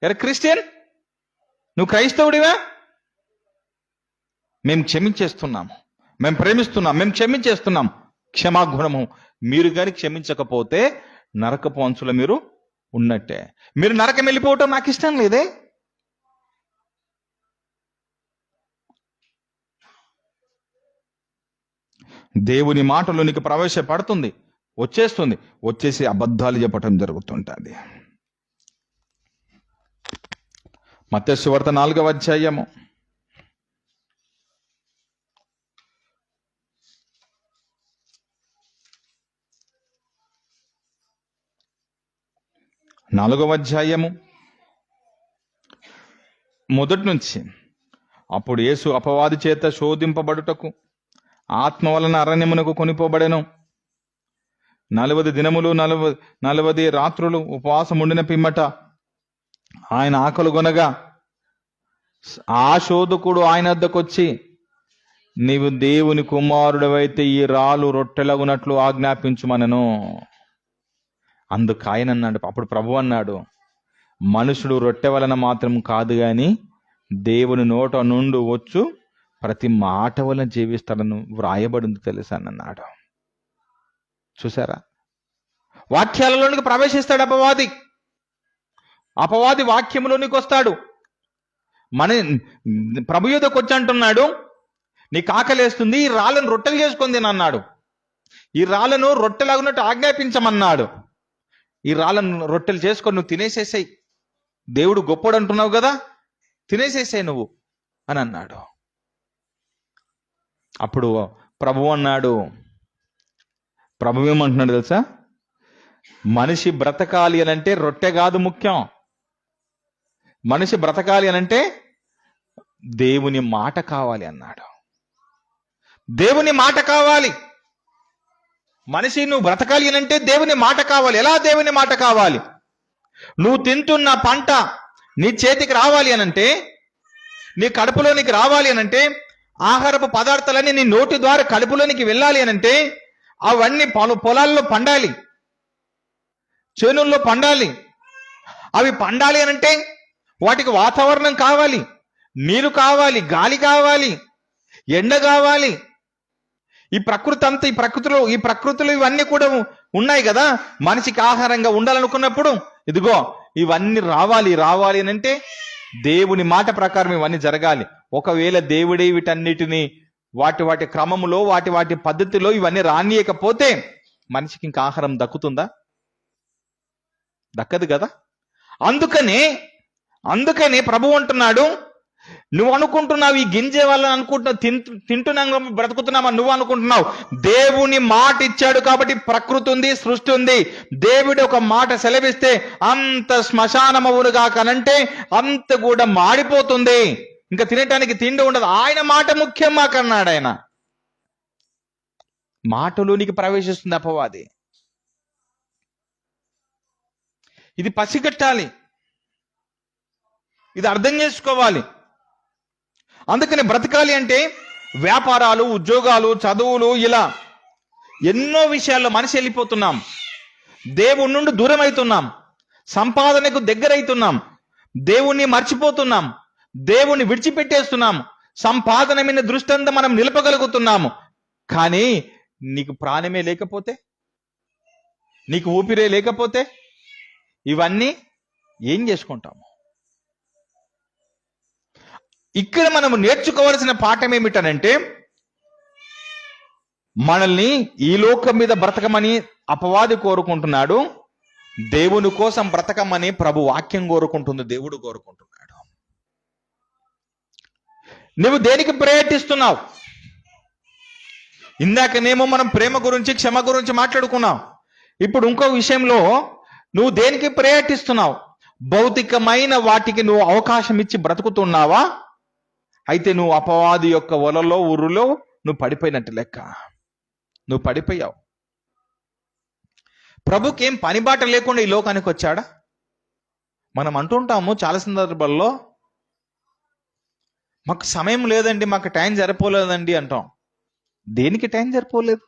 ఎరా క్రిస్టియన్, నువ్వు క్రైస్తవుడివా? మేము క్షమించేస్తున్నాము, మేము ప్రేమిస్తున్నాం, మేము క్షమించేస్తున్నాం. క్షమాగుణము. మీరు కానీ క్షమించకపోతే నరకపు అంచులో మీరు ఉన్నట్టే. మీరు నరకం వెళ్ళిపోవటం నాకు ఇష్టం లేదే. దేవుని మాటలోనికి ప్రవేశపడుతుంది, వచ్చేసి అబద్ధాలు చెప్పటం జరుగుతుంటుంది. మత్తయి సువార్త 4వ అధ్యాయము 4వ అధ్యాయము మొదటి నుంచి. అప్పుడు యేసు అపవాది చేత శోధింపబడుటకు ఆత్మ వలన అరణ్యమునకు కొనిపోబడెను. 40 దినములు 40 రాత్రులు ఉపవాసం ఉండిన పిమ్మట ఆయన ఆకలిగొనగా ఆ శోధకుడు ఆయన వద్దకొచ్చి, నీవు దేవుని కుమారుడవైతే ఈ రాళ్ళు రొట్టెలగునట్లు ఆజ్ఞాపించుమనెను. అందుకు ఆయన అన్నాడు, అప్పుడు ప్రభు అన్నాడు, మనుషుడు రొట్టె వలన మాత్రం కాదు గాని దేవుని నోట నుండి వచ్చు ప్రతి మాట వలన జీవిస్తాడని వ్రాయబడింది తెలుసా అన్నాడు. చూసారా, వాక్యాలలోనికి ప్రవేశిస్తాడు అపవాది వాక్యములోనికి వస్తాడు. ప్రభు యుద్ధకు వచ్చి అంటున్నాడు, నీకు ఆకలేస్తుంది, ఈ రాళ్ళను రొట్టెలు చేసుకొని తినన్నాడు. ఈ రాళ్ళను రొట్టెలాగున్నట్టు ఆజ్ఞాపించమన్నాడు. ఈ రాళ్ళను రొట్టెలు చేసుకొని నువ్వు తినేసేసాయి, దేవుడు గొప్పడు అంటున్నావు కదా, తినేసేసాయి నువ్వు అని అన్నాడు. అప్పుడు ప్రభు ఏమంటున్నాడు తెలుసా, మనిషి బ్రతకాలి అనంటే రొట్టె కాదు ముఖ్యం. మనిషి బ్రతకాలి అనంటే దేవుని మాట కావాలి అన్నాడు. దేవుని మాట కావాలి. మనిషి నువ్వు బ్రతకాలి అనంటే దేవుని మాట కావాలి. ఎలా దేవుని మాట కావాలి? నువ్వు తింటున్న పంట నీ చేతికి రావాలి అనంటే, నీ కడుపులోనికి రావాలి అనంటే, ఆహారపు పదార్థాలన్నీ నీ నోటి ద్వారా కడుపులోనికి వెళ్ళాలి అనంటే, అవన్నీ పొలాల్లో పండాలి, చేనుల్లో పండాలి. అవి పండాలి అనంటే వాటికి వాతావరణం కావాలి, నీరు కావాలి, గాలి కావాలి, ఎండ కావాలి. ఈ ప్రకృతి అంతా, ఈ ప్రకృతిలో ఇవన్నీ కూడా ఉన్నాయి కదా. మనిషికి ఆహారంగా ఉండాలనుకున్నప్పుడు ఇదిగో ఇవన్నీ రావాలి అని అంటే దేవుని మాట ప్రకారం ఇవన్నీ జరగాలి. ఒకవేళ దేవుడే వీటన్నిటిని వాటి క్రమములో వాటి పద్ధతిలో ఇవన్నీ రానియకపోతే మనిషికి ఇంకా ఆహారం దక్కుతుందా? దక్కదు కదా. అందుకనే ప్రభు అంటున్నాడు, నువ్వు అనుకుంటున్నావు ఈ గింజ వల్ల అనుకుంటున్నావు, తింటున్నా బ్రతుకుతున్నామా నువ్వు అనుకుంటున్నావు. దేవుని మాట ఇచ్చాడు కాబట్టి ప్రకృతి ఉంది, సృష్టి ఉంది. దేవుడు ఒక మాట సెలవిస్తే అంత శ్మశానమవునుగా కనంటే అంత కూడా మాడిపోతుంది, ఇంకా తినటానికి తిండి ఉండదు. ఆయన మాట ముఖ్యం మాకన్నాడు. ఆయన మాటలోనికి ప్రవేశిస్తుంది అపవాది. ఇది పసిగట్టాలి, ఇది అర్థం చేసుకోవాలి. అందుకని బ్రతకాలి అంటే వ్యాపారాలు, ఉద్యోగాలు, చదువులు, ఇలా ఎన్నో విషయాల్లో మనిషి వెళ్ళిపోతున్నాం, దేవుని నుండి దూరం అవుతున్నాం, సంపాదనకు దగ్గరైతున్నాం, దేవుణ్ణి మర్చిపోతున్నాం, దేవుణ్ణి విడిచిపెట్టేస్తున్నాం. సంపాదన మీద దృష్టి అంతా మనం నిలపగలుగుతున్నాము, కానీ నీకు ప్రాణమే లేకపోతే, నీకు ఊపిరే లేకపోతే ఇవన్నీ ఏం చేసుకుంటాము? ఇక్కడ మనము నేర్చుకోవాల్సిన పాఠం ఏమిటనంటే, మనల్ని ఈ లోకం మీద బ్రతకమని అపవాది కోరుకుంటున్నాడు, దేవుని కోసం బ్రతకమని ప్రభు వాక్యం కోరుకుంటుంది, దేవుడు కోరుకుంటున్నాడు. నువ్వు దేనికి ప్రయత్నిస్తున్నావు? ఇందాకనేమో మనం ప్రేమ గురించి, క్షమ గురించి మాట్లాడుకున్నాం. ఇప్పుడు ఇంకో విషయంలో నువ్వు దేనికి ప్రయత్నిస్తున్నావు? భౌతికమైన వాటికి నువ్వు అవకాశం ఇచ్చి బ్రతుకుతున్నావా? అయితే నువ్వు అపవాది యొక్క వలలో ఊరులో నువ్వు పడిపోయినట్టు లెక్క. నువ్వు పడిపోయావు. ప్రభుకి ఏం పని బాట లేకుండా ఈ లోకానికి వచ్చాడా? మనం అంటుంటాము చాలా సందర్భాల్లో, మాకు సమయం లేదండి, మాకు టైం సరిపోలేదండి అంటాం. దేనికి టైం సరిపోలేదు?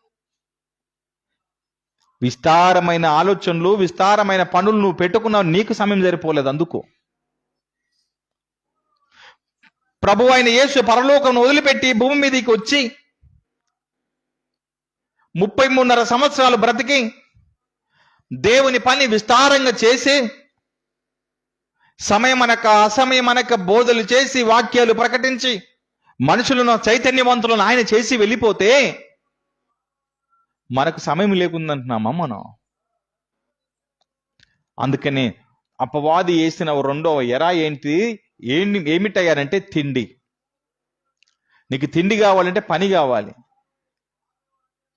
విస్తారమైన ఆలోచనలు, విస్తారమైన పనులు నువ్వు పెట్టుకున్నావు, నీకు సమయం సరిపోలేదు. అందుకు ప్రభు అయిన యేసు పరలోకం వదిలిపెట్టి భూమి మీదకి వచ్చి 33.5 సంవత్సరాలు బ్రతికి దేవుని పని విస్తారంగా చేసి, సమయమనక అసమయమనక బోధలు చేసి, వాక్యాలు ప్రకటించి, మనుషులను చైతన్యవంతులను ఆయన చేసి వెళ్ళిపోతే మనకు సమయం లేకుందంటున్నామా మనం? అందుకని అపవాది వేసిన రెండవ ఎరా ఏమిటయ్యారంటే తిండి. నీకు తిండి కావాలంటే పని కావాలి,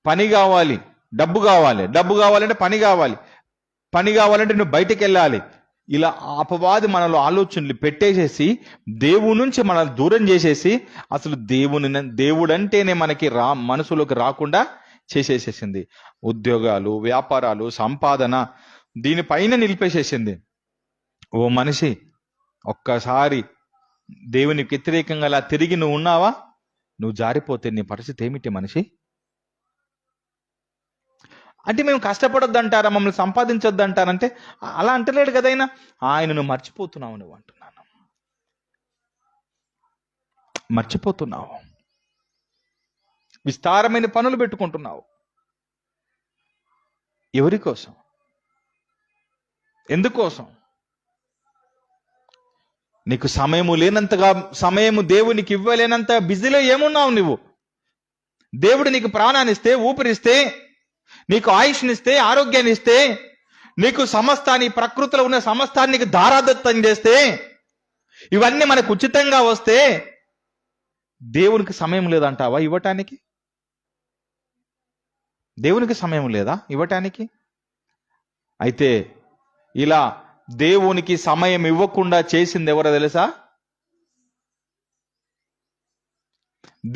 పని కావాలి, డబ్బు కావాలి, డబ్బు కావాలంటే పని కావాలి, పని కావాలంటే నువ్వు బయటికి వెళ్ళాలి. ఇలా అపవాది మనలో ఆలోచనలు పెట్టేసేసి దేవుడి నుంచి మనల్ని దూరం చేసేసి అసలు దేవుడంటేనే మనకి మనసులోకి రాకుండా చేసేసేసింది. ఉద్యోగాలు, వ్యాపారాలు, సంపాదన దీనిపైన నిలిపేసేసింది. ఓ మనిషి, ఒక్కసారి దేవునికి వ్యతిరేకంగా అలా తిరిగి నువ్వు ఉన్నావా, నువ్వు జారిపోతే నీ పరిస్థితి ఏమిటి మనిషి? అంటే మేము కష్టపడొద్దంటారా, మమ్మల్ని సంపాదించొద్దంటారంటే అలా అంటలేడు కదైనా. ఆయనను మర్చిపోతున్నావు నువ్వు అంటున్నాను. మర్చిపోతున్నావు. విస్తారమైన పనులు పెట్టుకుంటున్నావు. ఎవరి కోసం? ఎందుకోసం? నీకు సమయము లేనంతగా, సమయము దేవునికి ఇవ్వలేనంత బిజీలో ఏమున్నావు నువ్వు? దేవుడు నీకు ప్రాణాన్ని ఇస్తే, ఊపిరిస్తే, నీకు ఆయుష్నిస్తే, ఆరోగ్యాన్ని ఇస్తే, నీకు సమస్తాన్ని, ప్రకృతిలో ఉన్న సమస్తాన్ని నీకు దారాదత్తం చేస్తే, ఇవన్నీ మనకు ఉచితంగా వస్తే దేవునికి సమయం లేదంటావా ఇవ్వటానికి? దేవునికి సమయం లేదా ఇవ్వటానికి? అయితే ఇలా దేవునికి సమయం ఇవ్వకుండా చేసింది ఎవరో తెలుసా?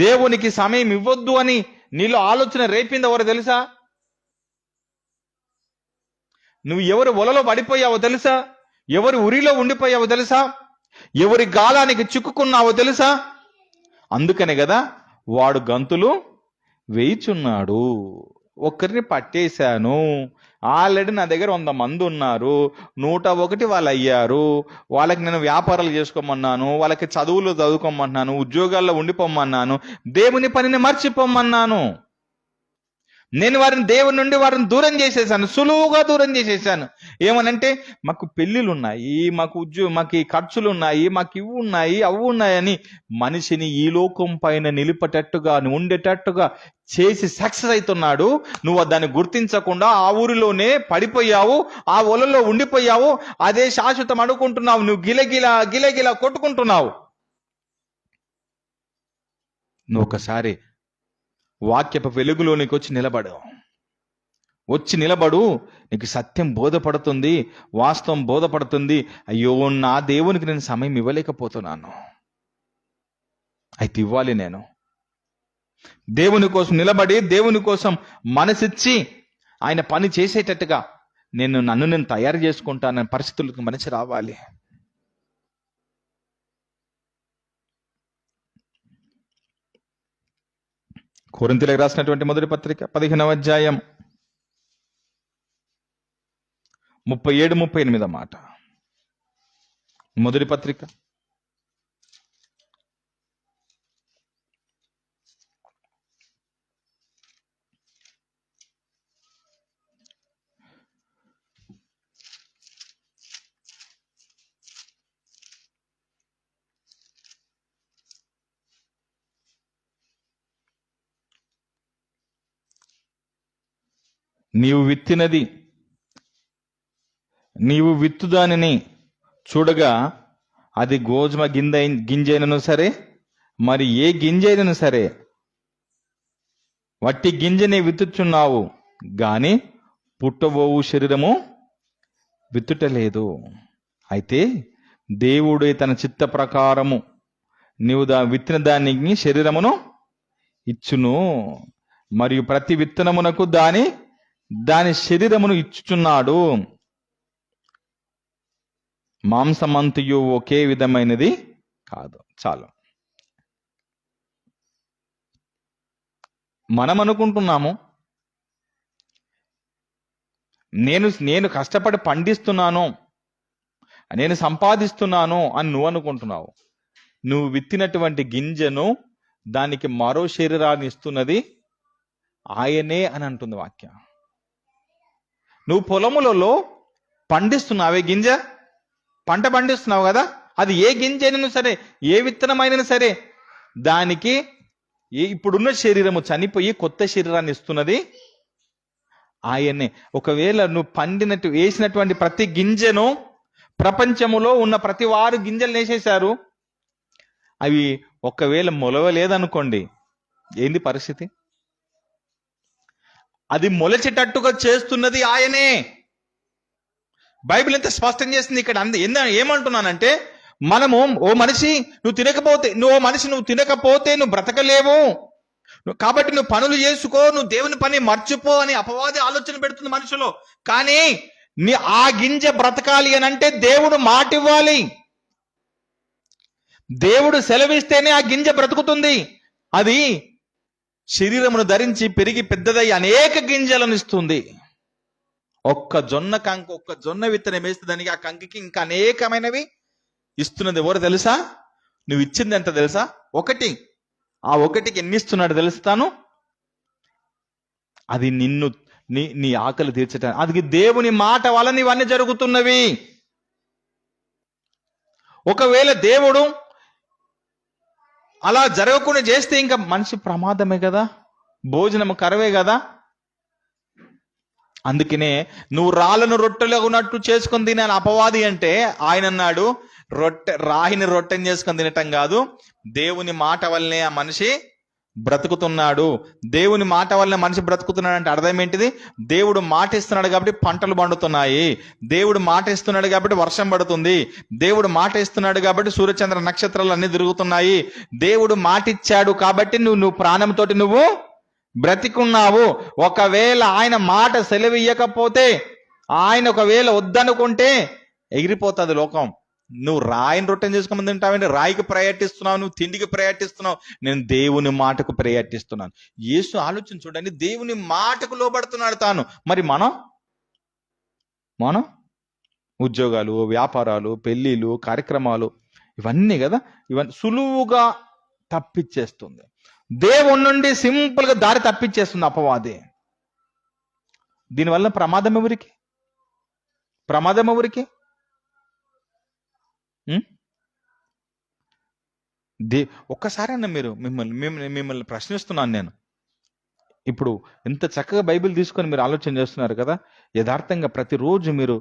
దేవునికి సమయం ఇవ్వద్దు అని నీలో ఆలోచన రేపింది ఎవరో తెలుసా? నువ్వు ఎవరి వలలో పడిపోయావో తెలుసా? ఎవరి ఉరిలో ఉండిపోయావో తెలుసా? ఎవరి గాలానికి చిక్కుకున్నావో తెలుసా? అందుకనే కదా వాడు గంతులు వేయిచున్నాడు. ఒక్కరిని పట్టేశాను, ఆల్రెడీ నా దగ్గర 100 మంది ఉన్నారు, 101 వాళ్ళు అయ్యారు, వాళ్ళకి నేను వ్యాపారాలు చేసుకోమన్నాను, వాళ్ళకి చదువులు చదువుకోమన్నాను, ఉద్యోగాల్లో ఉండిపోమన్నాను, దేవుని పనిని మర్చిపోమన్నాను. నేను దేవుని నుండి వారిని దూరం చేసేసాను, సులువుగా దూరం చేసేసాను. ఏమనంటే మాకు పెళ్ళిళ్ళు ఉన్నాయి, మాకు ఈ ఖర్చులు ఉన్నాయి, మాకు ఇవి ఉన్నాయి, అవి ఉన్నాయని మనిషిని ఈ లోకం పైన నిలిపేటట్టుగా, ఉండేటట్టుగా చేసి సక్సెస్ అవుతున్నాడు. నువ్వు దాన్ని గుర్తించకుండా ఆ ఊరిలోనే పడిపోయావు, ఆ ఒలలో ఉండిపోయావు, అదే శాశ్వతం అనుకుంటున్నావు. నువ్వు గిలగిలా కొట్టుకుంటున్నావు. నువ్వు ఒకసారి వాక్యపు వెలుగులోనికి వచ్చి నిలబడు. నీకు సత్యం బోధపడుతుంది, వాస్తవం బోధపడుతుంది. అయ్యో, నా దేవునికి నేను సమయం ఇవ్వలేకపోతున్నాను. అయితే ఇవ్వాలి. నేను దేవుని కోసం నిలబడి, దేవుని కోసం మనసిచ్చి ఆయన పని చేసేటట్టుగా నన్ను నేను తయారు చేసుకుంటానని పరిస్థితులకు మనిషి రావాలి. కొరింథీయులకు రాసినటువంటి మొదటి పత్రిక 15వ అధ్యాయం 37-38 మాట. మొదటి పత్రిక నీవు విత్తుదానిని చూడగా అది గోధుమ గింజైనను సరే, మరి ఏ గింజైనను సరే, వట్టి గింజనే విత్తుచున్నావు గాని పుట్టబోవు శరీరము విత్తుటలేదు. అయితే దేవుడే తన చిత్త ప్రకారము నీవు విత్తిన దానికి శరీరమును ఇచ్చును, మరియు ప్రతి విత్తనమునకు దాని శరీరమును ఇచ్చుచున్నాడు. మాంసమంతయు ఒకే విధమైనది కాదు. చాలు. మనం అనుకుంటున్నాము నేను కష్టపడి పండిస్తున్నాను, నేను సంపాదిస్తున్నాను అని నువ్వు అనుకుంటున్నావు. నువ్వు విత్తినటువంటి గింజను దానికి మరో శరీరాన్ని ఇస్తున్నది ఆయనే అని అంటుంది వాక్యం. నువ్వు పొలములలో పండిస్తున్నావే గింజ, పంట పండిస్తున్నావు కదా, అది ఏ గింజ అయినా సరే, ఏ విత్తనమైనా సరే, దానికి ఇప్పుడున్న శరీరము చనిపోయి కొత్త శరీరాన్ని ఇస్తున్నది ఆయనే. ఒకవేళ నువ్వు వేసినటువంటి ప్రతి గింజను ప్రపంచములో ఉన్న ప్రతి వారు గింజలు వేసేశారు, అవి ఒకవేళ మొలవలేదనుకోండి, ఏంది పరిస్థితి? అది మొలచేటట్టుగా చేస్తున్నది ఆయనే. బైబిల్ ఎంత స్పష్టం చేసింది ఇక్కడ. ఏమంటున్నానంటే, మనము ఓ మనిషి నువ్వు తినకపోతే నువ్వు బ్రతకలేవు, కాబట్టి నువ్వు పనులు చేసుకో, నువ్వు దేవుని పని మర్చిపో అని అపవాది ఆలోచన పెడుతుంది మనుషులు. కానీ ఆ గింజ బ్రతకాలి అని అంటే దేవుడు మాట ఇవ్వాలి. దేవుడు సెలవిస్తేనే ఆ గింజ బ్రతుకుతుంది. అది శరీరమును ధరించి పెరిగి పెద్దదై అనేక గింజలను ఇస్తుంది. ఒక్క జొన్న విత్తనం వేస్తే దానికి ఆ కంకికి ఇంకా అనేకమైనవి ఇస్తున్నది. ఎవరు తెలుసా? నువ్వు ఇచ్చింది ఎంత తెలుసా? ఆ ఒకటికి ఎన్ని ఇస్తున్నాడు తెలుస్తాను. అది నీ ఆకలి తీర్చటానికి, అది దేవుని మాట వలన ఇవన్నీ జరుగుతున్నవి. ఒకవేళ దేవుడు అలా జరగకుండా చేస్తే ఇంకా మనిషి ప్రమాదమే కదా, భోజనము కరవే కదా. అందుకనే నువ్వు రాళ్ళను రొట్టెలు ఉన్నట్టు చేసుకొని తినాలి అపవాది అంటే. ఆయన అన్నాడు, రాయిని రొట్టెని చేసుకొని తినటం కాదు, దేవుని మాట వల్లనే ఆ మనిషి బ్రతుకుతున్నాడు. దేవుని మాట వల్లనే మనిషి బ్రతుకుతున్నాడు అంటే అర్థం ఏంటిది? దేవుడు మాట ఇస్తున్నాడు కాబట్టి పంటలు పండుతున్నాయి, దేవుడు మాట ఇస్తున్నాడు కాబట్టి వర్షం పడుతుంది, దేవుడు మాట ఇస్తున్నాడు కాబట్టి సూర్యచంద్ర నక్షత్రాలు అన్ని తిరుగుతున్నాయి, దేవుడు మాట ఇచ్చాడు కాబట్టి నువ్వు ప్రాణంతోటి నువ్వు బ్రతికున్నావు. ఒకవేళ ఆయన మాట సెలవియ్యకపోతే, ఆయన ఒకవేళ వద్దనుకుంటే ఎగిరిపోతుంది లోకం. నువ్వు రాయిని రొట్టెని చేసుకోమని తింటావంటే రాయికి ప్రయాటిస్తున్నావు, నువ్వు తిండికి ప్రయాటిస్తున్నావు. నేను దేవుని మాటకు ప్రయాటిస్తున్నాను. యేసు ఆలోచన చూడండి, దేవుని మాటకు లోబడుతున్నాడు తాను. మరి మనం ఉద్యోగాలు, వ్యాపారాలు, పెళ్ళిళ్ళు, కార్యక్రమాలు, ఇవన్నీ కదా, ఇవన్నీ సులువుగా తప్పిచ్చేస్తుంది. దేవుని నుండి సింపుల్ గా దారి తప్పించేస్తుంది అపవాది. దీనివల్ల ప్రమాదం ఎవరికి? ఒక్కసారైనా మిమ్మల్ని ప్రశ్నిస్తున్నాను నేను. ఇప్పుడు ఎంత చక్కగా బైబిల్ తీసుకొని మీరు ఆలోచన చేస్తున్నారు కదా. యథార్థంగా ప్రతిరోజు మీరు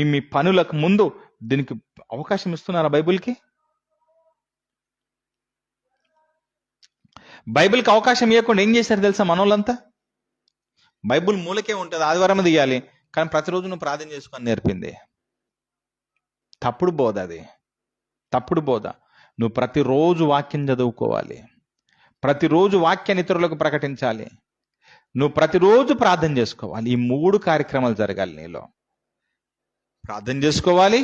మీ పనులకు ముందు దీనికి అవకాశం ఇస్తున్నారా? బైబిల్కి అవకాశం ఇవ్వకుండా ఏం చేశారు తెలుసా మనోళ్ళంతా? బైబిల్ మూలకే ఉంటుంది, ఆదివారం తీయాలి, కానీ ప్రతిరోజు నువ్వు ప్రార్థన చేసుకొని నేర్పింది తప్పుడు బోధ. అది తప్పుడు బోధ. నువ్వు ప్రతిరోజు వాక్యం చదువుకోవాలి, ప్రతిరోజు వాక్యాన్ని ఇతరులకు ప్రకటించాలి, నువ్వు ప్రతిరోజు ప్రార్థన చేసుకోవాలి. ఈ 3 కార్యక్రమాలు జరగాలి నీలో. ప్రార్థన చేసుకోవాలి,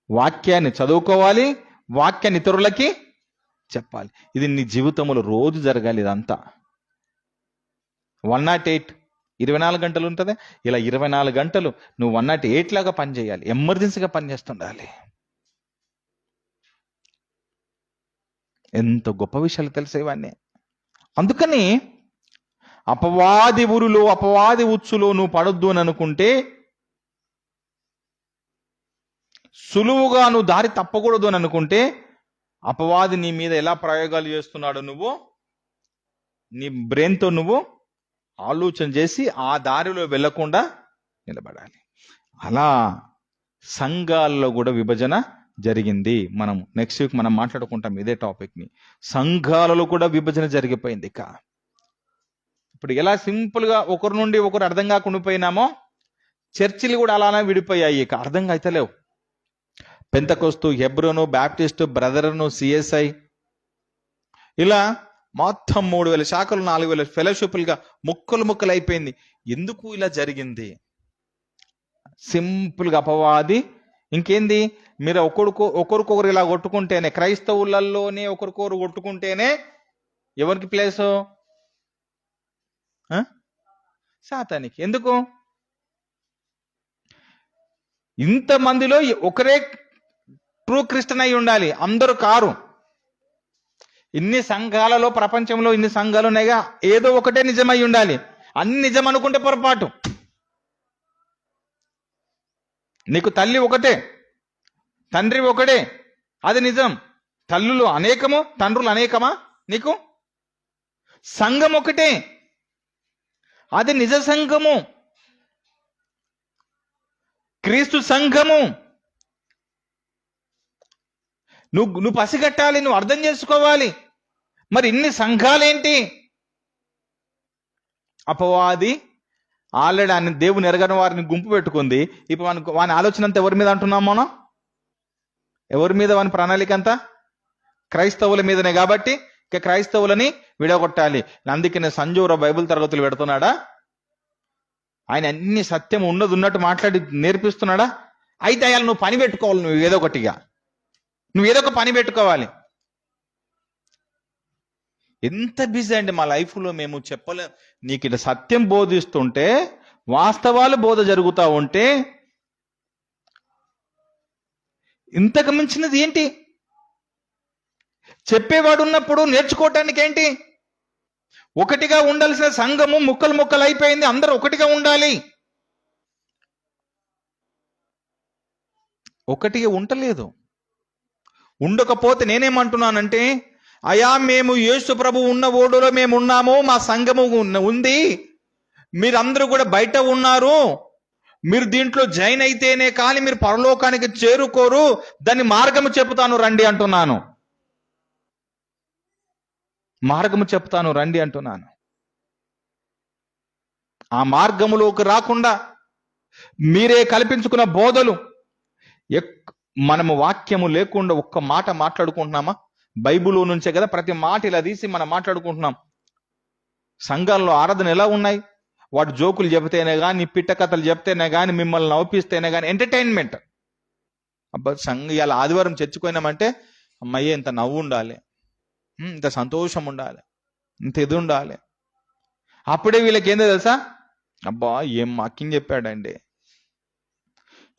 వాక్యాన్ని చదువుకోవాలి, వాక్యాన్ని ఇతరులకి చెప్పాలి. ఇది నీ జీవితంలో రోజు జరగాలి. ఇదంతా 108 24 గంటలు ఉంటుంది. ఇలా 24 గంటలు నువ్వు 108 లాగా పనిచేయాలి. ఎమర్జెన్సీగా పనిచేస్తుండాలి. ఎంత గొప్ప విషయాలు తెలిసేవన్నీ. అందుకని అపవాది ఊరులో, అపవాది ఉచ్చులో నువ్వు పడొద్దు అని అనుకుంటే, సులువుగా నువ్వు దారి తప్పకూడదు అని అనుకుంటే, అపవాది నీ మీద ఎలా ప్రయోగాలు చేస్తున్నాడో నువ్వు నీ బ్రెయిన్తో నువ్వు ఆలోచన చేసి ఆ దారిలో వెళ్లకుండా నిలబడాలి. అలా సంఘాల్లో కూడా విభజన జరిగింది. మనం నెక్స్ట్ వీక్ మనం మాట్లాడుకుంటాం ఇదే టాపిక్ని. సంఘాలలో కూడా విభజన జరిగిపోయింది. ఇక ఇప్పుడు ఎలా సింపుల్గా ఒకరి నుండి ఒకరు అర్థం కాకుండా పోయినామో, చర్చిలు కూడా అలానే విడిపోయాయి. ఇక అర్థం అయితలేవు. పెంతెకోస్తు, హెబ్రోను, బ్యాప్టిస్టు, బ్రదరను, సిఎస్ఐ, ఇలా మొత్తం 3000 శాఖలు, 4000 ఫెలోషిప్లుగా ముక్కలు అయిపోయింది. ఎందుకు ఇలా జరిగింది? సింపుల్గా అపవాది ఇంకేంది, మీరు ఒకరికొకరు ఇలా కొట్టుకుంటేనే, క్రైస్తవులలోనే ఒకరికొకరు కొట్టుకుంటేనే ఎవరికి ప్లేసు? సాతానికి. ఎందుకు? ఇంతమందిలో ఒకరే ట్రూ క్రిస్టియన్ అయి ఉండాలి, అందరూ కారు. ఇన్ని సంఘాలలో, ప్రపంచంలో ఇన్ని సంఘాలు ఉన్నాయిగా, ఏదో ఒకటే నిజమై ఉండాలి. అన్ని నిజం అనుకుంటే పొరపాటు. నీకు తల్లి ఒకటే, తండ్రి ఒకటే, అది నిజం. తల్లులు అనేకము, తండ్రులు అనేకమా? నీకు సంఘం ఒకటే, అది నిజ సంఘము, క్రీస్తు సంఘము. నువ్వు పసిగట్టాలి, నువ్వు అర్థం చేసుకోవాలి. మరి ఇన్ని సంఘాలేంటి? అపవాది ఆల్రెడీ ఆయన దేవుని ఎరగని వారిని గుంపు పెట్టుకుంది. ఇప్పుడు వాని ఆలోచన అంతా ఎవరి మీద అంటున్నాం మనం? ఎవరి మీద వాని ప్రణాళిక అంతా? క్రైస్తవుల మీదనే. కాబట్టి ఇక క్రైస్తవులని విడగొట్టాలి. అందుకనే సంజూరావు బైబిల్ తరగతులు పెడుతున్నాడా? ఆయన అన్ని సత్యం ఉన్నట్టు మాట్లాడి నేర్పిస్తున్నాడా? అయితే అయ్యాలి నువ్వు పని పెట్టుకోవాలి. నువ్వు ఏదో ఒక పని పెట్టుకోవాలి. ఎంత బిజీ అండి మా లైఫ్లో. మేము చెప్పలేం. నీకు ఇట్లా సత్యం బోధిస్తుంటే, వాస్తవాలు బోధ జరుగుతూ ఉంటే, ఇంతకు మించినది ఏంటి? చెప్పేవాడు ఉన్నప్పుడు నేర్చుకోవటానికి ఏంటి? ఒకటిగా ఉండాల్సిన సంఘము ముక్కలు అయిపోయింది. అందరూ ఒకటిగా ఉండాలి. ఒకటిగా ఉండలేదు. ఉండకపోతే నేనేమంటున్నానంటే, అయా మేము యేసు ప్రభు ఉన్న ఓడులో మేము ఉన్నాము, మా సంఘము ఉంది, మీరందరూ కూడా బయట ఉన్నారు, మీరు దీంట్లో జాయిన్ అయితేనే కానీ మీరు పరలోకానికి చేరుకోరు, దాన్ని మార్గము చెప్తాను రండి అంటున్నాను. మార్గము చెప్తాను రండి అంటున్నాను. ఆ మార్గములోకి రాకుండా మీరే కల్పించుకున్న బోధలు, మనము వాక్యము లేకుండా ఒక్క మాట మాట్లాడుకుంటున్నామా? బైబిల్లో నుంచే కదా ప్రతి మాట ఇలా తీసి మనం మాట్లాడుకుంటున్నాం. సంఘాల్లో ఆరాధన ఎలా ఉన్నాయి? వాడు జోకులు చెబితేనే కానీ, పిట్ట కథలు చెప్తేనే కానీ, మిమ్మల్ని నవ్విస్తేనే కానీ ఎంటర్టైన్మెంట్. అబ్బా ఇలా ఆదివారం చర్చిపోయినామంటే అమ్మయ్య ఇంత నవ్వు ఉండాలి, ఇంత సంతోషం ఉండాలి, ఇంత ఇది ఉండాలి. అప్పుడే వీళ్ళకి ఏందో తెలుసా? అబ్బా ఏం వాక్యం చెప్పాడండి.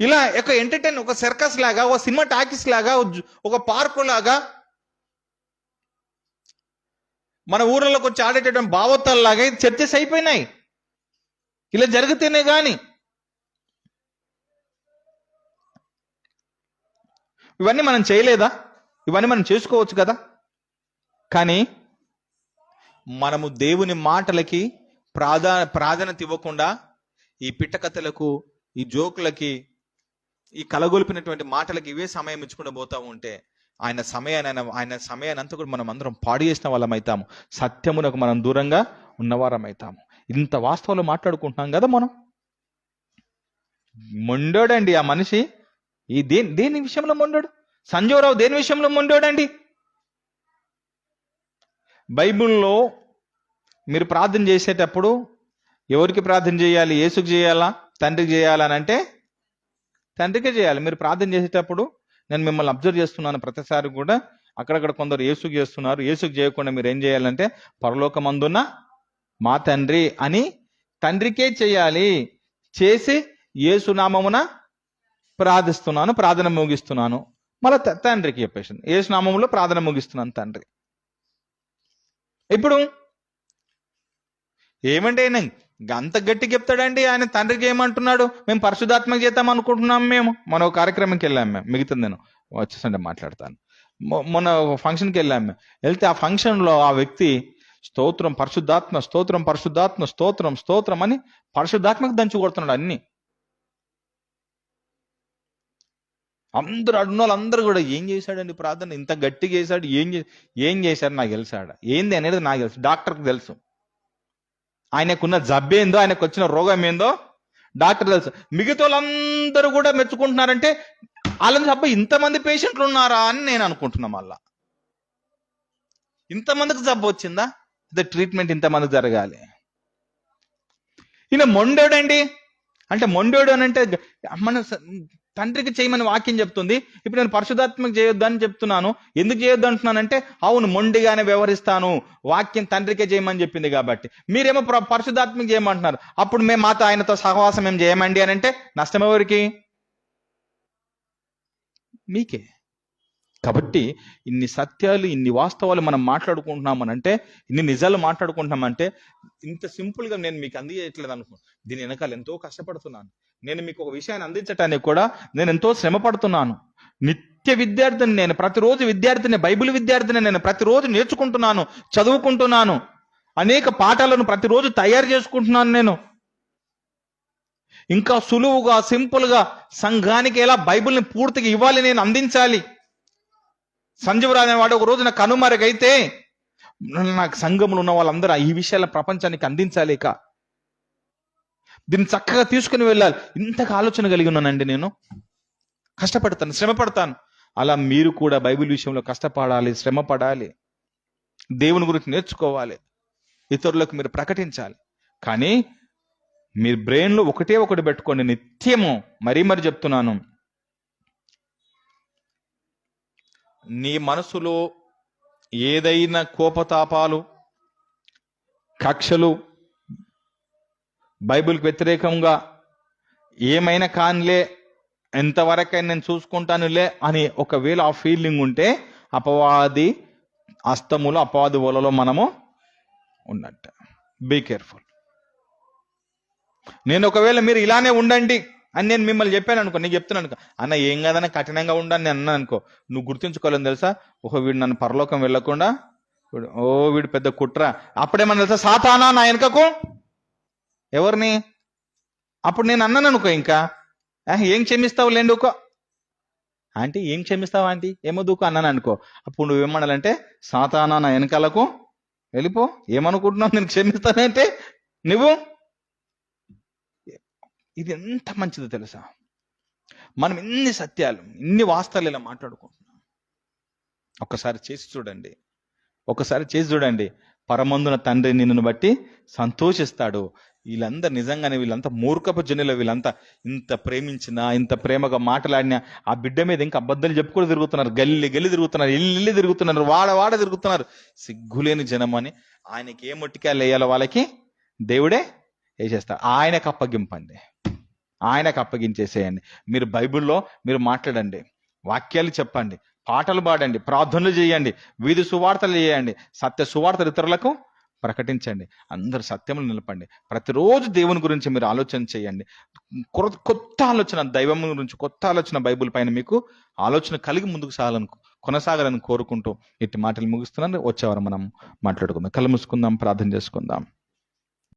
ఇలా ఒక ఎంటర్టైన్, ఒక సర్కస్ లాగా, ఒక సినిమా టాకీస్ లాగా, ఒక పార్కు లాగా, మన ఊర్లలోకి వచ్చి ఆడేటటువంటి భావోత్తాలలాగా చర్చస్ అయిపోయినాయి. ఇలా జరిగితేనే కానీ. ఇవన్నీ మనం చేయలేదా? ఇవన్నీ మనం చేసుకోవచ్చు కదా. కానీ మనము దేవుని మాటలకి ప్రాధాన్యత ఇవ్వకుండా ఈ పిట్టకథలకు, ఈ జోకులకి, ఈ కలగొలిపినటువంటి మాటలకి ఇవే సమయం ఇచ్చుకుంటూ పోతా ఉంటే ఆయన సమయాన్ని అంతా కూడా మనం అందరం పాడు చేసిన వాళ్ళం అవుతాము. సత్యమునకు మనం దూరంగా ఉన్నవారం అవుతాము. ఇంత వాస్తవాలు మాట్లాడుకుంటున్నాం కదా మనం. మొండోడండి ఆ మనిషి. దేని విషయంలో మొండోడు? సంజీవరావు దేని విషయంలో మొండోడండి? బైబిల్లో మీరు ప్రార్థన చేసేటప్పుడు ఎవరికి ప్రార్థన చేయాలి? యేసుకు చేయాలా, తండ్రికి చేయాలా అని అంటే తండ్రికే చేయాలి. మీరు ప్రార్థన చేసేటప్పుడు నేను మిమ్మల్ని అబ్జర్వ్ చేస్తున్నాను, ప్రతిసారి కూడా అక్కడక్కడ కొందరు యేసుకు చేస్తున్నారు. యేసుకు చేయకుండా మీరు ఏం చేయాలంటే పరలోకమందున్న మా తండ్రి అని తండ్రికే చేయాలి. చేసి యేసు నామమున ప్రార్థిస్తున్నాను, ప్రార్థన ముగిస్తున్నాను, మళ్ళీ తండ్రికి చెప్పేసి యేసు నామములో ప్రార్థన ముగిస్తున్నాను తండ్రి. ఇప్పుడు ఏమంటే ఆయన అంత గట్టిగా చెప్తాడండి. ఆయన తండ్రికి ఏమంటున్నాడు? మేము పరిశుద్ధాత్మక చేద్దాం అనుకుంటున్నాం. మన ఒక కార్యక్రమంకి వెళ్ళాం. మేము మిగతాది నేను వచ్చేసండి మాట్లాడతాను. మొన్న ఫంక్షన్కి వెళ్ళాం. వెళ్తే ఆ ఫంక్షన్లో ఆ వ్యక్తి స్తోత్రం పరిశుద్ధాత్మ, స్తోత్రం పరిశుద్ధాత్మ, స్తోత్రం స్తోత్రం అని పరిశుద్ధాత్మకు దంచి కొడుతున్నాడు అన్ని. అందరూ అడున్న వాళ్ళందరూ కూడా ఏం చేశాడండి ప్రార్థన, ఇంత గట్టిగా చేశాడు, ఏం చేశాడు నాకు తెలుసాడు, ఏంది అనేది నాకు తెలుసు, డాక్టర్కి తెలుసు. ఆయనకున్న జబ్బేందో, ఆయనకు వచ్చిన రోగం ఏందో డాక్టర్ తెలుసు. మిగతా వాళ్ళందరూ కూడా మెచ్చుకుంటున్నారంటే వాళ్ళని జబ్బ ఇంతమంది పేషెంట్లు ఉన్నారా అని నేను అనుకుంటున్నా. మళ్ళా ఇంతమందికి జబ్బు వచ్చిందా, అదే ట్రీట్మెంట్ ఇంతమందికి జరగాలి. ఈయన మొండోడండి. అంటే మొండోడు అని అంటే మన తండ్రికి చేయమని వాక్యం చెప్తుంది. ఇప్పుడు నేను పరిశుద్ధాత్మకు చేయొద్దు అని చెప్తున్నాను. ఎందుకు చేయొద్దు అంటున్నానంటే అవును మొండిగానే వ్యవహరిస్తాను, వాక్యం తండ్రికే చేయమని చెప్పింది కాబట్టి. మీరేమో పరిశుద్ధాత్మకు చేయమంటున్నారు. అప్పుడు మేము మాతో ఆయనతో సహవాసం ఏం చేయమండి అని అంటే నష్టం ఎవరికి? మీకే. కాబట్టి ఇన్ని సత్యాలు, ఇన్ని వాస్తవాలు మనం మాట్లాడుకుంటున్నామనంటే, ఇన్ని నిజాలు మాట్లాడుకుంటున్నామంటే ఇంత సింపుల్గా నేను మీకు అందించట్లేదు అనుకో. దీని వెనకాల ఎంతో కష్టపడుతున్నాను. నేను మీకు ఒక విషయాన్ని అందించడానికి కూడా నేను ఎంతో శ్రమ పడుతున్నాను. నిత్య విద్యార్థిని నేను, ప్రతిరోజు విద్యార్థిని, బైబిల్ విద్యార్థిని నేను. ప్రతిరోజు నేర్చుకుంటున్నాను, చదువుకుంటున్నాను, అనేక పాఠాలను ప్రతిరోజు తయారు చేసుకుంటున్నాను నేను. ఇంకా సులువుగా, సింపుల్గా సంఘానికి ఎలా బైబిల్ని పూర్తిగా ఇవ్వాలి, నేను అందించాలి. సంజీవరాజు అనేవాడు ఒక రోజు నాకు కనుమరుగైతే నాకు సంఘంలో ఉన్న వాళ్ళందరూ ఈ విషయాలను ప్రపంచానికి అందించాలేక దీన్ని చక్కగా తీసుకుని వెళ్ళాలి. ఇంతగా ఆలోచన కలిగి ఉన్నానండి. నేను కష్టపడతాను, శ్రమ పడతాను. అలా మీరు కూడా బైబిల్ విషయంలో కష్టపడాలి, శ్రమ పడాలి, దేవుని గురించి నేర్చుకోవాలి, ఇతరులకు మీరు ప్రకటించాలి. కానీ మీ బ్రెయిన్లో ఒకటి పెట్టుకోండి నిత్యము. మరీ చెప్తున్నాను, నీ మనసులో ఏదైనా కోపతాపాలు, కక్షలు, బైబిల్కి వ్యతిరేకంగా ఏమైనా కానిలే, ఎంతవరకైనా నేను చూసుకుంటానులే అని ఒకవేళ ఆ ఫీలింగ్ ఉంటే అపవాది అస్తములు, అపవాది వలలో మనము ఉన్నట్టు. Be careful. నేను ఒకవేళ మీరు ఇలానే ఉండండి అని నేను మిమ్మల్ని చెప్పాను అనుకో, నేను చెప్తున్నాను అనుకో, అన్న ఏం కాదన్నా కఠినంగా ఉండని నేను అన్నాను అనుకో, నువ్వు గుర్తుంచుకోవాలని తెలుసా, వీడు నన్ను పరలోకం వెళ్ళకుండా, వీడు పెద్ద కుట్ర. అప్పుడేమన్నా తెలుసా, సాతానా నా వెనకకు ఎవరిని? అప్పుడు నేను అన్నాను అనుకో, ఇంకా ఏం క్షమిస్తావు లేండి ఒక ఆంటీ, ఏం క్షమిస్తావు ఆంటీ, ఏమో దూకు అన్నాను అనుకో. అప్పుడు నువ్వేమనాలంటే, సాతానా నా వెనకాలకు వెళ్ళిపో, ఏమనుకుంటున్నావు నేను క్షమిస్తానంటే నువ్వు. ఇది ఎంత మంచిదో తెలుసా. మనం ఇన్ని సత్యాలు, ఇన్ని వాస్తవాలు ఇలా మాట్లాడుకుంటున్నాం. ఒకసారి చేసి చూడండి. పరమందున తండ్రి నిన్ను బట్టి సంతోషిస్తాడు. వీళ్ళంతా మూర్ఖపు జనులు. వీళ్ళంతా ఇంత ప్రేమించినా, ఇంత ప్రేమగా మాట్లాడినా ఆ బిడ్డ మీద ఇంకా అబద్ధాలు చెప్పుకొని తిరుగుతున్నారు, గల్లి తిరుగుతున్నారు, ఇల్లు తిరుగుతున్నారు, వాడ తిరుగుతున్నారు. సిగ్గులేని జనం అని ఆయనకి ఏ మొట్టికాయలు వేయాలో వాళ్ళకి దేవుడే వేసేస్తారు. ఆయనకు అప్పగింపండి, ఆయనకు అప్పగించేసేయండి. మీరు బైబిల్లో మీరు మాట్లాడండి, వాక్యాలు చెప్పండి, పాటలు పాడండి, ప్రార్థనలు చేయండి, వీధి సువార్తలు చేయండి, సత్య సువార్తలు ఇతరులకు ప్రకటించండి. అందరు సత్యములు నిలపండి. ప్రతిరోజు దేవుని గురించి మీరు ఆలోచన చేయండి. కొత్త ఆలోచన, దైవం గురించి కొత్త ఆలోచన, బైబిల్ పైన మీకు ఆలోచన కలిగి ముందుకు కొనసాగాలని కోరుకుంటూ ఇట్టి మాటలు ముగిస్తున్నాను. వచ్చేవారు మనం మాట్లాడుకుందాం. కళ్ళు మూసుకుందాం, ప్రార్థన చేసుకుందాం.